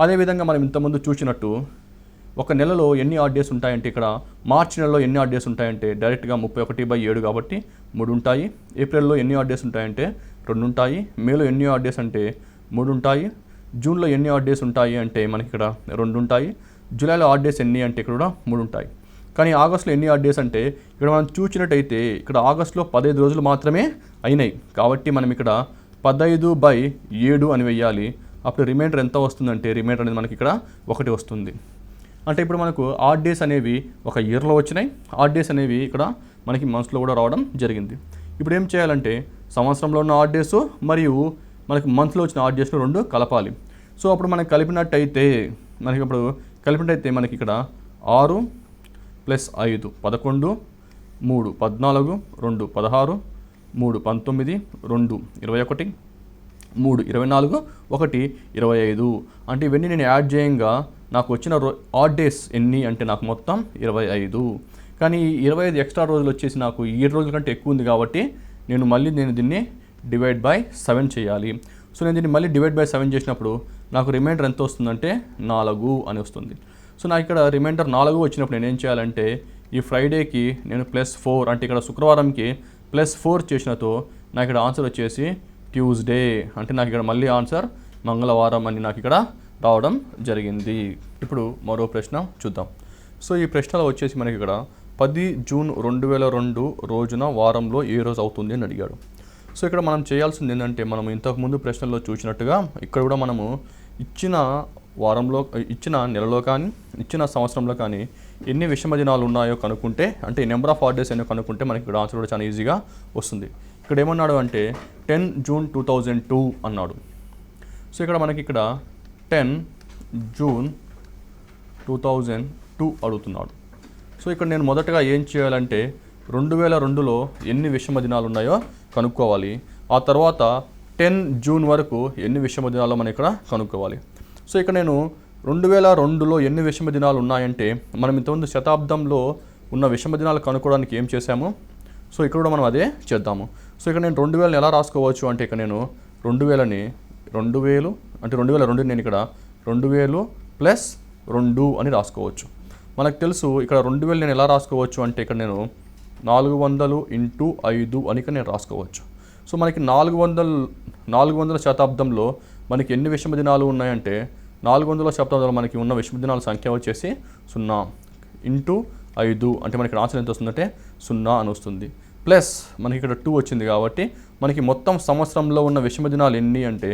అదేవిధంగా మనం ఇంతకుముందు చూసినట్టు ఒక నెలలో ఎన్ని ఆడ్ డేస్ ఉంటాయంటే ఇక్కడ మార్చి నెలలో ఎన్ని ఆడ్ డేస్ ఉంటాయంటే డైరెక్ట్గా 31/7 కాబట్టి 3 ఉంటాయి. ఏప్రిల్లో ఎన్ని ఆడ్ డేస్ ఉంటాయంటే 2 ఉంటాయి. మేలో ఎన్ని ఆడ్ డేస్ అంటే 3 ఉంటాయి. జూన్లో ఎన్ని ఆడ్ డేస్ ఉంటాయి అంటే మనకి ఇక్కడ 2 ఉంటాయి. జూలైలో ఆడ్ డేస్ ఎన్ని అంటే ఇక్కడ కూడా 3 ఉంటాయి. కానీ ఆగస్టులో ఎన్ని ఆడ్ డేస్ అంటే ఇక్కడ మనం చూసినట్టయితే ఇక్కడ ఆగస్టులో 15 రోజులు మాత్రమే అయినాయి కాబట్టి మనం ఇక్కడ 15/7 అని వెయ్యాలి. అప్పుడు రిమైండర్ ఎంత వస్తుందంటే రిమైండర్ అనేది మనకి ఇక్కడ 1 వస్తుంది. అంటే ఇప్పుడు మనకు ఆడ్ డేస్ అనేవి ఒక ఇయర్లో వచ్చినాయి, ఆడ్ డేస్ అనేవి ఇక్కడ మనకి మంత్స్లో కూడా రావడం జరిగింది. ఇప్పుడు ఏం చేయాలంటే సంవత్సరంలో ఉన్న ఆడ్ డేస్ మరియు మనకి మంత్లో వచ్చిన ఆడ్ డేస్లో 2 కలపాలి. సో అప్పుడు మనకి కలిపినట్టయితే మనకి మనకి ఇక్కడ 6 + 5 11, 3 14, 2 16, 3 19, 2 21, 3 24, 1 25. అంటే ఇవన్నీ నేను యాడ్ చేయంగా నాకు వచ్చిన ఆడ్ డేస్ ఎన్ని అంటే నాకు మొత్తం 25. కానీ 25 ఎక్స్ట్రా రోజులు వచ్చేసి నాకు 7 రోజుల కంటే ఎక్కువ ఉంది కాబట్టి నేను దీన్ని /7 చేయాలి. సో నేను దీన్ని మళ్ళీ /7 చేసినప్పుడు నాకు రిమైండర్ ఎంత వస్తుందంటే 4 అని వస్తుంది. సో నాకు ఇక్కడ రిమైండర్ 4 వచ్చినప్పుడు నేను ఏం చేయాలంటే ఈ ఫ్రైడేకి నేను +4 అంటే ఇక్కడ శుక్రవారంకి +4 చేసినతో నాకు ఇక్కడ ఆన్సర్ వచ్చేసి ట్యూస్డే. అంటే నాకు ఇక్కడ మళ్ళీ ఆన్సర్ మంగళవారం అని నాకు ఇక్కడ రావడం జరిగింది. ఇప్పుడు మరో ప్రశ్న చూద్దాం. సో ఈ ప్రశ్నలో వచ్చేసి మనకి ఇక్కడ 10 జూన్ 2002 రోజున వారంలో ఏ రోజు అవుతుంది అని అడిగాడు. సో ఇక్కడ మనం చేయాల్సింది ఏంటంటే మనం ఇంతకుముందు ప్రశ్నల్లో చూసినట్టుగా ఇక్కడ కూడా మనము ఇచ్చిన వారంలో ఇచ్చిన నెలలో కానీ ఇచ్చిన సంవత్సరంలో కానీ ఎన్ని విషమ దినాలు ఉన్నాయో కనుక్కుంటే అంటే నెంబర్ ఆఫ్ ఆడ్ డేస్ ఎన్నో కనుక్కుంటే మనకి ఇక్కడ ఆన్సర్ కూడా చాలా ఈజీగా వస్తుంది. ఇక్కడ ఏమన్నాడు అంటే 10 జూన్ 2002 అన్నాడు. సో ఇక్కడ మనకి ఇక్కడ 10 జూన్ 2002 అడుగుతున్నాడు. సో ఇక్కడ నేను మొదటగా ఏం చేయాలంటే 2002లో ఎన్ని విషమ దినాలు ఉన్నాయో కనుక్కోవాలి. ఆ తర్వాత 10 జూన్ వరకు ఎన్ని విషమ దినాలు మనం ఇక్కడ కనుక్కోవాలి. సో ఇక్కడ నేను 2002లో ఎన్ని విషమ దినాలు ఉన్నాయంటే మనం ఇంతకుముందు శతాబ్దంలో ఉన్న విషమ దినాలు కనుక్కోవడానికి ఏం చేశాము. సో ఇక్కడ కూడా మనం అదే చేద్దాము. సో ఇక్కడ నేను 2000 ఎలా రాసుకోవచ్చు అంటే ఇక్కడ నేను 2000ని 2000 అంటే 2002 నేను ఇక్కడ 2000 + 2 అని రాసుకోవచ్చు. మనకు తెలుసు ఇక్కడ 2000 నేను ఎలా రాసుకోవచ్చు అంటే ఇక్కడ నేను 400 × 5 అని ఇక్కడ నేను రాసుకోవచ్చు. సో మనకి 400 శతాబ్దంలో మనకి ఎన్ని విషమ దినాలు ఉన్నాయంటే 400 శతాబ్దంలో మనకి ఉన్న విషమ దినాల సంఖ్య వచ్చేసి 0 × 5 అంటే మనకి ఆన్సర్ ఎంత వస్తుందంటే 0 అని వస్తుంది. ప్లస్ మనకి ఇక్కడ 2 వచ్చింది కాబట్టి మనకి మొత్తం సంవత్సరంలో ఉన్న విషమ దినాలు ఎన్ని అంటే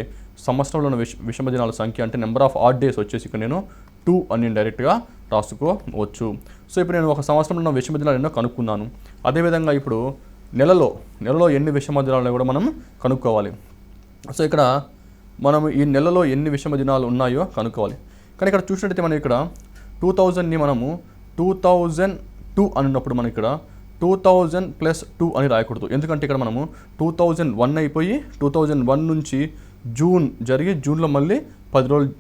సంవత్సరంలో ఉన్న విషమ దినాల సంఖ్య అంటే నెంబర్ ఆఫ్ ఆడ్ డేస్ వచ్చేసి ఇక్కడ నేను 2 అని డైరెక్ట్గా రాసుకోవచ్చు. సో ఇప్పుడు నేను ఒక సంవత్సరంలో ఉన్న విషమ దినాలు ఎన్నో కనుక్కున్నాను. అదేవిధంగా ఇప్పుడు నెలలో ఎన్ని విషమ దినాలు కూడా మనం కనుక్కోవాలి. సో ఇక్కడ మనం ఈ నెలలో ఎన్ని విషమ దినాలు ఉన్నాయో కనుక్కోవాలి. కానీ ఇక్కడ చూసినట్టయితే మనం ఇక్కడ 2000ని మనము 2002 అన్నప్పుడు మనం ఇక్కడ 2000 + 2 అని రాయకూడదు. ఎందుకంటే ఇక్కడ మనము 2001 అయిపోయి 2001 నుంచి జూన్ జరిగి జూన్లో మళ్ళీ 10 రోజులు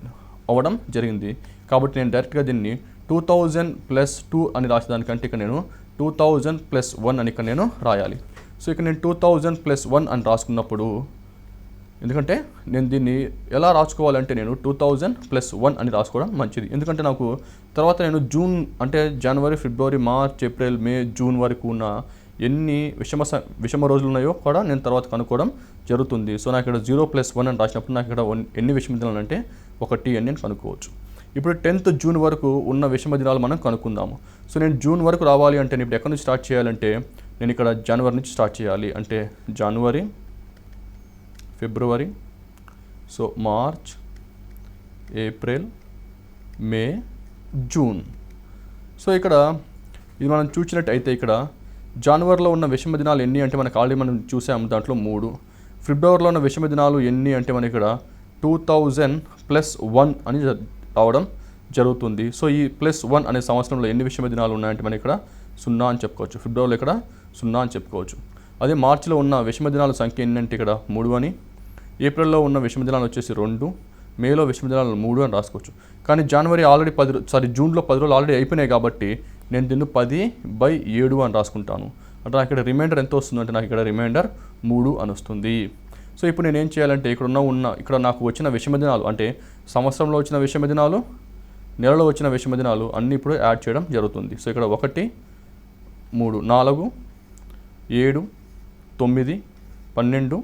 అవ్వడం జరిగింది. కాబట్టి నేను డైరెక్ట్గా దీన్ని 2000 + 2 అని రాసేదానికంటే ఇక్కడ నేను 2000 + 1 అని ఇక్కడ నేను రాయాలి. సో ఇక్కడ నేను 2000 + 1 అని రాసుకున్నప్పుడు ఎందుకంటే నేను దీన్ని ఎలా రాసుకోవాలంటే నేను 2000 + 1 అని రాసుకోవడం మంచిది. ఎందుకంటే నాకు తర్వాత నేను జూన్ అంటే జనవరి, ఫిబ్రవరి, మార్చ్, ఏప్రిల్, మే, జూన్ వరకు ఉన్న ఎన్ని విషమ రోజులు ఉన్నాయో కూడా నేను తర్వాత కనుక్కోవడం జరుగుతుంది. సో నాకు ఇక్కడ 0 + 1 అని రాసినప్పుడు నాకు ఇక్కడ ఎన్ని విషమ దినాలు అంటే 1 అని నేను కనుక్కోవచ్చు. ఇప్పుడు 10th జూన్ వరకు ఉన్న విషమ దినాలు మనం కనుక్కుందాము. సో నేను జూన్ వరకు రావాలి అంటే నేను ఇప్పుడు ఎక్కడి నుంచి స్టార్ట్ చేయాలంటే నేను ఇక్కడ జనవరి నుంచి స్టార్ట్ చేయాలి. అంటే జనవరి, ఫిబ్రవరి, సో మార్చ్, ఏప్రిల్, మే, జూన్. సో ఇక్కడ ఇది మనం చూసినట్టయితే ఇక్కడ జనవరిలో ఉన్న విషమ దినాలు ఎన్ని అంటే మనకు ఆల్రెడీ మనం చూసాము, దాంట్లో 3. ఫిబ్రవరిలో ఉన్న విషమ దినాలు ఎన్ని అంటే మనకి ఇక్కడ 2000 + 1 అని రావడం జరుగుతుంది. సో ఈ +1 అనే సంవత్సరంలో ఎన్ని విషమ దినాలు ఉన్నాయంటే మనకి ఇక్కడ 0 అని చెప్పుకోవచ్చు. ఫిబ్రవరిలో ఇక్కడ 0 అని చెప్పుకోవచ్చు. అదే మార్చిలో ఉన్న విషమ దినాల సంఖ్య ఏంటంటే ఇక్కడ 3 అని, ఏప్రిల్లో ఉన్న విషమ దినాలు వచ్చేసి 2, మేలో విషమ దినాలు 3 అని రాసుకోవచ్చు. కానీ జనవరి ఆల్రెడీ జూన్లో 10 రోజులు ఆల్రెడీ అయిపోయినాయి కాబట్టి నేను దీన్ని 10/7 అని రాసుకుంటాను. అంటే నాకు ఇక్కడ రిమైండర్ ఎంత వస్తుందంటే నాకు ఇక్కడ రిమైండర్ 3 అని వస్తుంది. సో ఇప్పుడు నేను ఏం చేయాలంటే ఇక్కడ నాకు వచ్చిన విషమ దినాలు అంటే సంవత్సరంలో వచ్చిన విషమ దినాలు, నెలలో వచ్చిన విషమ దినాలు అన్నీ ఇప్పుడు యాడ్ చేయడం జరుగుతుంది. సో ఇక్కడ 1, 3, 4, 7, 9, 12,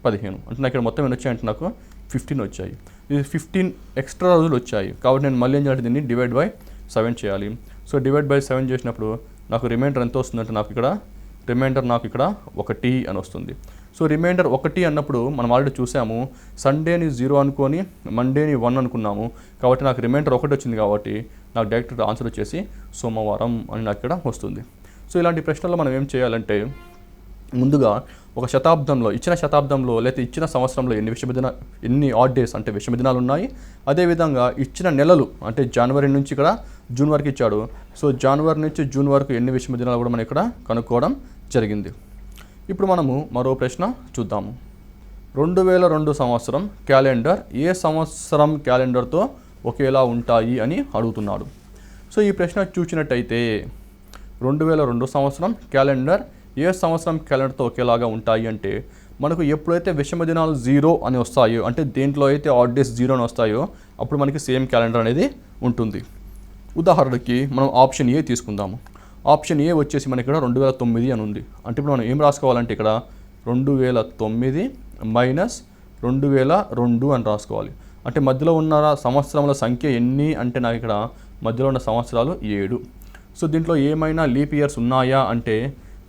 15 అంటే నాకు ఇక్కడ మొత్తం ఎన్ని వచ్చాయంటే నాకు 15 వచ్చాయి. ఇది 15 ఎక్స్ట్రా రోజులు వచ్చాయి కాబట్టి నేను మళ్ళీ ఏం చేయాలి, దీన్ని /7 చేయాలి. సో /7 చేసినప్పుడు నాకు రిమైండర్ ఎంత వస్తుందంటే నాకు ఇక్కడ 1 అని వస్తుంది. సో రిమైండర్ 1 అన్నప్పుడు మనం ఆల్రెడీ చూసాము, సండేని 0 అనుకొని మండేని 1 అనుకున్నాము కాబట్టి నాకు రిమైండర్ 1 వచ్చింది కాబట్టి నాకు డైరెక్ట్ ఆన్సర్ వచ్చేసి సోమవారం అని నాకు ఇక్కడ వస్తుంది. సో ఇలాంటి ప్రశ్నల్లో మనం ఏం చేయాలంటే ముందుగా ఒక ఇచ్చిన శతాబ్దంలో లేదా ఇచ్చిన సంవత్సరంలో ఎన్ని ఆడ్ డేస్ అంటే విషమ దినాలు ఉన్నాయి, అదేవిధంగా ఇచ్చిన నెలలు అంటే జనవరి నుంచి ఇక్కడ జూన్ వరకు ఇచ్చాడు. సో జనవరి నుంచి జూన్ వరకు ఎన్ని విషమ దినాలు కూడా మనం ఇక్కడ కనుక్కోవడం జరిగింది. ఇప్పుడు మనము మరో ప్రశ్న చూద్దాము. 2002 సంవత్సరం క్యాలెండర్ ఏ సంవత్సరం క్యాలెండర్తో ఒకేలా ఉంటాయి అని అడుగుతున్నాడు. సో ఈ ప్రశ్న చూసినట్టయితే 2002 సంవత్సరం క్యాలెండర్ ఏ సంవత్సరం క్యాలెండర్తో ఒకేలాగా ఉంటాయి అంటే మనకు ఎప్పుడైతే విషమ దినాలు 0 అని వస్తాయో అంటే దేంట్లో అయితే ఆడ్ డేస్ 0 అని వస్తాయో అప్పుడు మనకి సేమ్ క్యాలెండర్ అనేది ఉంటుంది. ఉదాహరణకి మనం ఆప్షన్ ఏ తీసుకుందాము. ఆప్షన్ ఏ వచ్చేసి మనకి ఇక్కడ 2009 అని ఉంది. అంటే ఇప్పుడు మనం ఏం రాసుకోవాలంటే ఇక్కడ 2009 - 2002 అని రాసుకోవాలి. అంటే మధ్యలో ఉన్న సంవత్సరముల సంఖ్య ఎన్ని అంటే నాకు ఇక్కడ మధ్యలో ఉన్న సంవత్సరాలు 7. సో దీంట్లో ఏమైనా లీప్ ఇయర్స్ ఉన్నాయా అంటే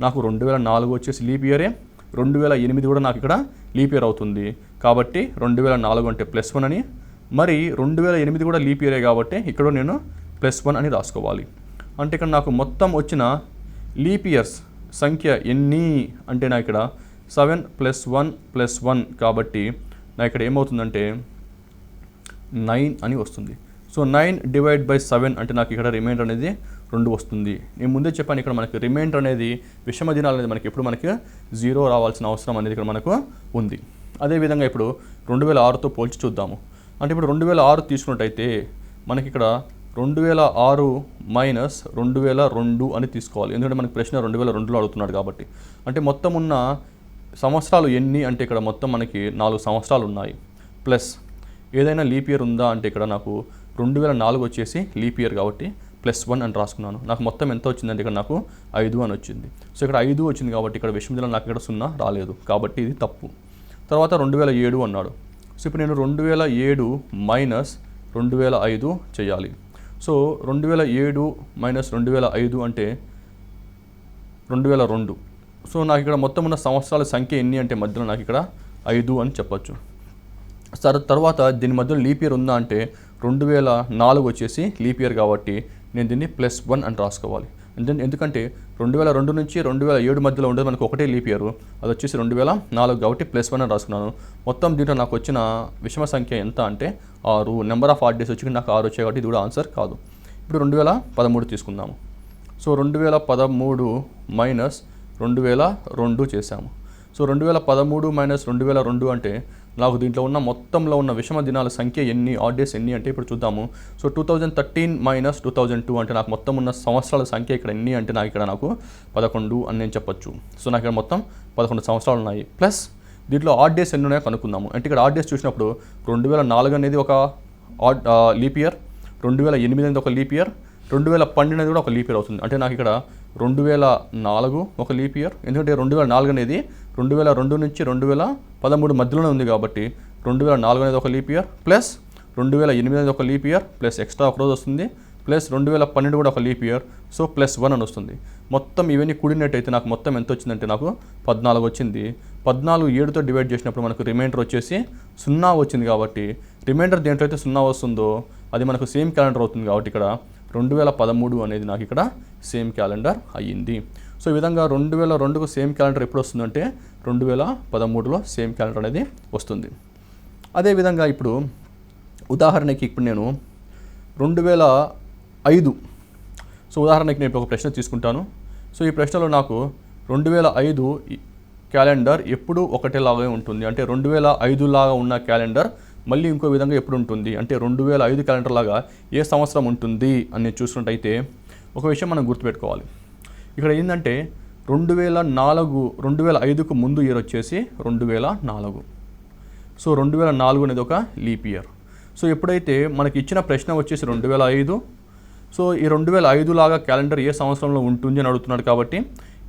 నాకు 2004 వచ్చేసి లీప్ ఇయరే, 2008 కూడా నాకు ఇక్కడ లీప్ ఇయర్ అవుతుంది కాబట్టి 2004 అంటే +1 అని, మరి 2008 కూడా లీప్ ఇయరే కాబట్టి ఇక్కడ నేను +1 అని రాసుకోవాలి. అంటే ఇక్కడ నాకు మొత్తం వచ్చిన లీప్ ఇయర్స్ సంఖ్య ఎన్ని అంటే నాకు ఇక్కడ 7 + 1 కాబట్టి నాకు ఇక్కడ ఏమవుతుందంటే 9 అని వస్తుంది. సో 9/7 అంటే నాకు ఇక్కడ రిమైండర్ అనేది 2 వస్తుంది. నేను ముందే చెప్పాను ఇక్కడ మనకి రిమైండర్ అనేది విషమ దినాలు అనేది మనకి ఎప్పుడు మనకి 0 రావాల్సిన అవసరం అనేది ఇక్కడ మనకు ఉంది. అదేవిధంగా ఇప్పుడు 2006తో పోల్చి చూద్దాము. అంటే ఇప్పుడు 2006 తీసుకున్నట్టయితే మనకి ఇక్కడ 2006 - 2002 అని తీసుకోవాలి. ఎందుకంటే మనకి ప్రశ్న 2002లో అడుగుతున్నాడు కాబట్టి. అంటే మొత్తం ఉన్న సంవత్సరాలు ఎన్ని అంటే ఇక్కడ మొత్తం మనకి 4 సంవత్సరాలు ఉన్నాయి. ప్లస్ ఏదైనా లీప్ ఇయర్ ఉందా అంటే ఇక్కడ నాకు 2004 వచ్చేసి లీప్ ఇయర్ కాబట్టి +1 అని రాసుకున్నాను. నాకు మొత్తం ఎంత వచ్చిందంటే ఇక్కడ నాకు 5 అని వచ్చింది. సో ఇక్కడ 5 వచ్చింది కాబట్టి ఇక్కడ విషమ దినాలు నాకు ఇక్కడ 0 రాలేదు కాబట్టి ఇది తప్పు. తర్వాత 2007 అన్నాడు. సో ఇప్పుడు నేను 2007 - 2005 చేయాలి. సో 2007 - 2005 అంటే 2002. సో నాకు ఇక్కడ మొత్తం ఉన్న సంవత్సరాల సంఖ్య ఎన్ని అంటే మధ్యలో నాకు ఇక్కడ 5 అని చెప్పొచ్చు. తర్వాత దీని మధ్యలో లీప్ ఇయర్ ఉందా అంటే 2004 వచ్చేసి లీప్ ఇయర్ కాబట్టి నేను దీన్ని +1 అని రాసుకోవాలి. ఎందుకంటే 2002 నుంచి 2007 మధ్యలో ఉండేది మనకు ఒకటే లీప్ ఇయర్, అది వచ్చేసి 2004 కాబట్టి +1 అని రాసుకున్నాను. మొత్తం దీంట్లో నాకు వచ్చిన విషమ సంఖ్య ఎంత అంటే 6. నెంబర్ ఆఫ్ ఆడ్ డేస్ వచ్చి నాకు 6 వచ్చాయి కాబట్టి ఇది కూడా ఆన్సర్ కాదు. ఇప్పుడు 2013 తీసుకుందాము. సో 2013 - 2002 చేసాము. సో 2013 - 2002 అంటే నాకు దీంట్లో ఉన్న మొత్తంలో ఉన్న విషమ దినాల సంఖ్య ఎన్ని, ఆడ్ డేస్ ఎన్ని అంటే ఇప్పుడు చూద్దాము. సో 2013 - 2002 అంటే నాకు మొత్తం ఉన్న సంవత్సరాల సంఖ్య ఇక్కడ ఎన్ని అంటే నాకు ఇక్కడ నాకు 11 అని నేను చెప్పొచ్చు. సో నాకు ఇక్కడ మొత్తం 11 సంవత్సరాలు ఉన్నాయి. ప్లస్ దీంట్లో ఆడ్ డేస్ ఎన్ని ఉన్నాయో కనుక్కుందాము. అంటే ఇక్కడ ఆడ్ డేస్ చూసినప్పుడు 2004 అనేది ఒక ఆడ్ లీప్ ఇయర్, 2008 అనేది ఒక లీప్ ఇయర్, 2012 అనేది కూడా ఒక లీప్ ఇయర్ అవుతుంది. అంటే నాకు ఇక్కడ 2004 ఒక లీప్ ఇయర్, ఎందుకంటే 2004 అనేది 2002 నుంచి 2013 మధ్యలోనే ఉంది కాబట్టి 2004 అనేది ఒక లీప్ ఇయర్, ప్లస్ 2008 అనేది ఒక లీప్ ఇయర్, ప్లస్ ఎక్స్ట్రా ఒక రోజు వస్తుంది, ప్లస్ 2012 కూడా ఒక లీప్ ఇయర్, సో +1 అని వస్తుంది. మొత్తం ఇవన్నీ కూడినట్టయితే నాకు మొత్తం ఎంత వచ్చిందంటే నాకు 14 వచ్చింది. 14 7తో డివైడ్ చేసినప్పుడు మనకు రిమైండర్ వచ్చేసి 0 వచ్చింది. కాబట్టి రిమైండర్ దేంట్లో అయితే 0 వస్తుందో అది మనకు సేమ్ క్యాలెండర్ అవుతుంది. కాబట్టి ఇక్కడ 2013 అనేది నాకు ఇక్కడ సేమ్ క్యాలెండర్ అయ్యింది. సో ఈ విధంగా 2002కు సేమ్ క్యాలెండర్ ఎప్పుడు వస్తుందంటే 2013లో సేమ్ క్యాలెండర్ అనేది వస్తుంది. అదేవిధంగా ఇప్పుడు ఉదాహరణకి ఇప్పుడు నేను 2005, సో ఉదాహరణకి నేను ఒక ప్రశ్న తీసుకుంటాను. సో ఈ ప్రశ్నలో నాకు 2005 క్యాలెండర్ ఎప్పుడు ఒకటేలాగే ఉంటుంది, అంటే 2005 లాగా ఉన్న క్యాలెండర్ మళ్ళీ ఇంకో విధంగా ఎప్పుడు ఉంటుంది, అంటే 2005 క్యాలెండర్ లాగా ఏ సంవత్సరం ఉంటుంది అని చూసినట్టయితే ఒక విషయం మనం గుర్తుపెట్టుకోవాలి. ఇక్కడ ఏంటంటే 2005కు ముందు ఇయర్ వచ్చేసి 2004. సో 2004 అనేది ఒక లీప్ ఇయర్. సో ఎప్పుడైతే మనకి ఇచ్చిన ప్రశ్న వచ్చేసి 2005, సో ఈ 2005 లాగా క్యాలెండర్ ఏ సంవత్సరంలో ఉంటుంది అని అడుగుతున్నాడు. కాబట్టి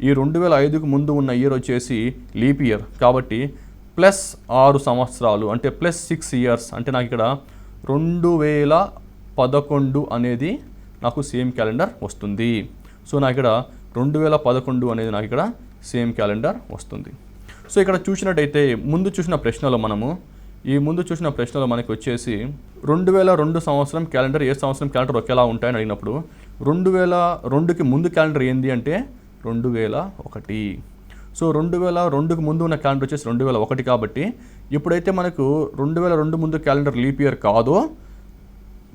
ఈ 2005కు ముందు ఉన్న ఇయర్ వచ్చేసి లీప్ ఇయర్ కాబట్టి +6 సంవత్సరాలు, అంటే +6 ఇయర్స్, అంటే నాకు ఇక్కడ 2011 అనేది నాకు సేమ్ క్యాలెండర్ వస్తుంది. సో నాకు ఇక్కడ 2011 అనేది నాకు ఇక్కడ సేమ్ క్యాలెండర్ వస్తుంది. సో ఇక్కడ చూసినట్టయితే ముందు చూసిన ప్రశ్నలో మనకి వచ్చేసి 2002 సంవత్సరం క్యాలెండర్ ఏ సంవత్సరం క్యాలెండర్ ఒకేలా ఉంటాయని అడిగినప్పుడు 2002కి ముందు క్యాలెండర్ ఏంది అంటే 2001. సో 2002కి ముందు ఉన్న క్యాలెండర్ వచ్చేసి 2001 కాబట్టి ఎప్పుడైతే మనకు 2002 ముందు క్యాలెండర్ లీప్ ఇయర్ కాదో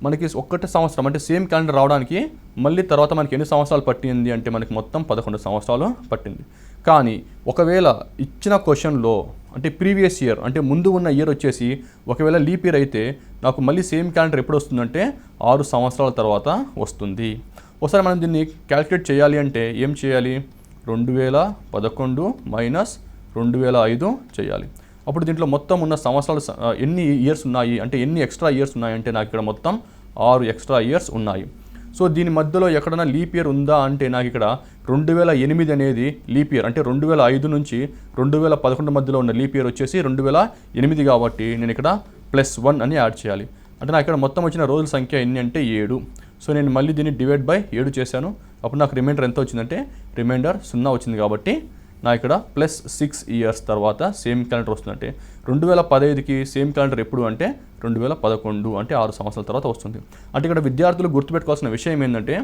మనకి ఒకటే సంవత్సరం అంటే సేమ్ క్యాలెండర్ రావడానికి మళ్ళీ తర్వాత మనకి ఎన్ని సంవత్సరాలు పట్టింది అంటే మనకి మొత్తం 11 సంవత్సరాలు పట్టింది. కానీ ఒకవేళ ఇచ్చిన క్వశ్చన్లో అంటే ప్రీవియస్ ఇయర్ అంటే ముందు ఉన్న ఇయర్ వచ్చేసి ఒకవేళ లీప్ ఇయర్ అయితే నాకు మళ్ళీ సేమ్ క్యాలెండర్ ఎప్పుడు వస్తుందంటే 6 సంవత్సరాల తర్వాత వస్తుంది. ఒకసారి మనం దీన్ని క్యాలిక్యులేట్ చేయాలి అంటే ఏం చేయాలి, 2011 మైనస్ 2005 చేయాలి. అప్పుడు దీంట్లో మొత్తం ఉన్న సంవత్సరాలు ఎన్ని ఇయర్స్ ఉన్నాయి అంటే ఎన్ని ఎక్స్ట్రా ఇయర్స్ ఉన్నాయంటే నాకు ఇక్కడ మొత్తం 6 ఎక్స్ట్రా ఇయర్స్ ఉన్నాయి. సో దీని మధ్యలో ఎక్కడైనా లీప్ ఇయర్ ఉందా అంటే నాకు ఇక్కడ 2008 అనేది లీప్ ఇయర్, అంటే 2005 నుంచి 2011 మధ్యలో ఉన్న లీప్ ఇయర్ వచ్చేసి 2008 కాబట్టి నేను ఇక్కడ +1 అని యాడ్ చేయాలి. అంటే నాకు ఇక్కడ మొత్తం వచ్చిన రోజుల సంఖ్య ఎన్ని అంటే 7. సో నేను మళ్ళీ దీన్ని డివైడ్ బై 7 చేశాను. అప్పుడు నాకు రిమైండర్ ఎంత వచ్చిందంటే రిమైండర్ 0 వచ్చింది. కాబట్టి నా ఇక్కడ +6 ఇయర్స్ తర్వాత సేమ్ క్యాలెండర్ వస్తుందంటే 2015కి సేమ్ క్యాలెండర్ ఎప్పుడు అంటే 2011, అంటే 6 సంవత్సరాల తర్వాత వస్తుంది. అంటే ఇక్కడ విద్యార్థులు గుర్తుపెట్టుకోవాల్సిన విషయం ఏంటంటే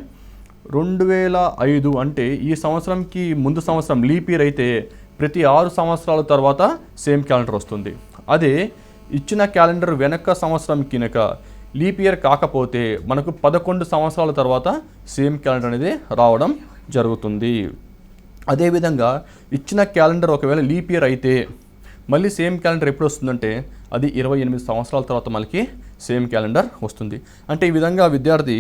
2005 అంటే ఈ సంవత్సరంకి ముందు సంవత్సరం లీప్ ఇయర్ అయితే ప్రతి 6 సంవత్సరాల తర్వాత సేమ్ క్యాలెండర్ వస్తుంది. అదే ఇచ్చిన క్యాలెండర్ వెనక సంవత్సరం కినక లీప్ ఇయర్ కాకపోతే మనకు 11 సంవత్సరాల తర్వాత సేమ్ క్యాలెండర్ అనేది రావడం జరుగుతుంది. అదేవిధంగా ఇచ్చిన క్యాలెండర్ ఒకవేళ లీప్ ఇయర్ అయితే మళ్ళీ సేమ్ క్యాలెండర్ ఎప్పుడు వస్తుందంటే అది 28 సంవత్సరాల తర్వాత మనకి సేమ్ క్యాలెండర్ వస్తుంది. అంటే ఈ విధంగా విద్యార్థి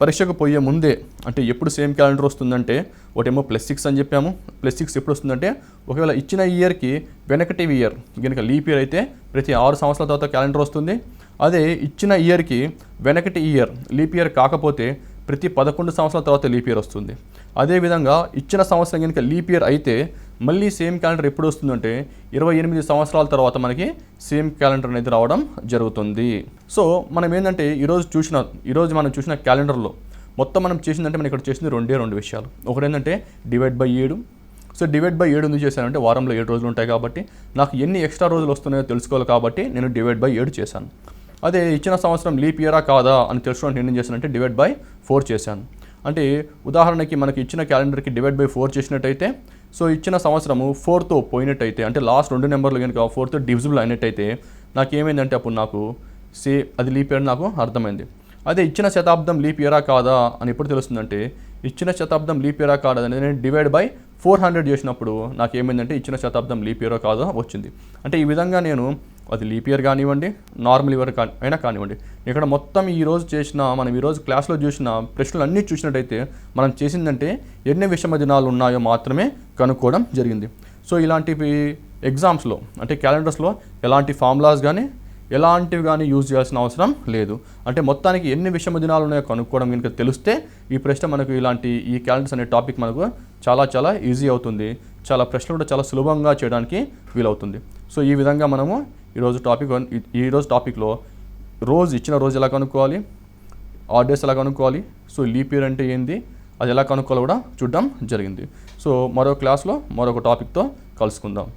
పరీక్షకు పోయే ముందే అంటే ఎప్పుడు సేమ్ క్యాలెండర్ వస్తుందంటే ఒకటేమో +6 అని చెప్పాము. +6 ఎప్పుడు వస్తుందంటే ఒకవేళ ఇచ్చిన ఇయర్కి వెనకటి ఇయర్ కనుక లీప్ ఇయర్ అయితే ప్రతి 6 సంవత్సరాల తర్వాత క్యాలెండర్ వస్తుంది. అదే ఇచ్చిన ఇయర్కి వెనకటి ఇయర్ లీప్ ఇయర్ కాకపోతే ప్రతి 11 సంవత్సరాల తర్వాత లీప్ ఇయర్ వస్తుంది. అదేవిధంగా ఇచ్చిన సంవత్సరం కనుక లీప్ ఇయర్ అయితే మళ్ళీ సేమ్ క్యాలెండర్ ఎప్పుడు వస్తుందంటే 28 సంవత్సరాల తర్వాత మనకి సేమ్ క్యాలెండర్ అనేది రావడం జరుగుతుంది. సో మనం ఏంటంటే ఈరోజు మనం చూసిన క్యాలెండర్లో మొత్తం మనం చేసిందంటే మనం ఇక్కడ చేసింది 2 విషయాలు. ఒకటి ఏంటంటే divide by 7. So divide by 7 ఎందుకు చేశానంటే వారంలో 7 రోజులు ఉంటాయి కాబట్టి నాకు ఎన్ని ఎక్స్ట్రా రోజులు వస్తున్నాయో తెలుసుకోవాలి కాబట్టి నేను డివైడ్ బై 7 చేశాను. అదే ఇచ్చిన సంవత్సరం లీప్ ఇయరా కాదా అని తెలుసుకోవడానికి నేను ఏం చేశానంటే డివైడ్ బై 4 చేశాను. అంటే ఉదాహరణకి మనకి ఇచ్చిన క్యాలెండర్కి డివైడ్ బై 4 చేసినట్టయితే సో ఇచ్చిన సంవత్సరము 4తో పోయినట్టయితే అంటే లాస్ట్ 2 నెంబర్లు కనుక 4తో డివిజిబుల్ అయినట్టయితే నాకు ఏమైందంటే అప్పుడు నాకు అది లీప్ ఇయర్ నాకు అర్థమైంది. అదే ఇచ్చిన శతాబ్దం లీప్ ఇయరా కాదా అని ఎప్పుడు తెలుస్తుందంటే ఇచ్చిన శతాబ్దం లీప్ ఇయరా కాదా అనేది నేను డివైడ్ బై 400 చేసినప్పుడు నాకు ఏమైందంటే ఇచ్చిన శతాబ్దం లీప్ ఇయరా కాదా వచ్చింది. అంటే ఈ విధంగా నేను అది లీప్ ఇయర్ కానివ్వండి నార్మల్ ఇయర్ అయినా కానివ్వండి ఇక్కడ మొత్తం మనం ఈరోజు క్లాస్లో చూసిన ప్రశ్నలు అన్నీ చూసినట్టయితే మనం చేసిందంటే ఎన్ని విషమ దినాలు ఉన్నాయో మాత్రమే కనుక్కోవడం జరిగింది. సో ఇలాంటివి ఎగ్జామ్స్లో అంటే క్యాలెండర్స్లో ఎలాంటి ఫార్ములాస్ కానీ ఎలాంటివి కానీ యూజ్ చేయాల్సిన అవసరం లేదు. అంటే మొత్తానికి ఎన్ని విషమ దినాలు ఉన్నాయో కనుక్కోవడం కనుక తెలిస్తే ఈ ప్రశ్న మనకు ఈ క్యాలెండర్స్ అనే టాపిక్ మనకు చాలా ఈజీ అవుతుంది. చాలా ప్రశ్నలు కూడా చాలా సులభంగా చేయడానికి వీలవుతుంది. సో ఈ విధంగా మనము ఈరోజు టాపిక్లో ఇచ్చిన రోజు ఎలా కనుక్కోవాలి, ఆడ్ డేస్ ఎలా కనుక్కోవాలి, సో లీప్ ఇయర్ అంటే ఏంది, అది ఎలా కనుక్కోవాలో కూడా చూడడం జరిగింది. సో మరో క్లాస్లో మరొక టాపిక్తో కలుసుకుందాం.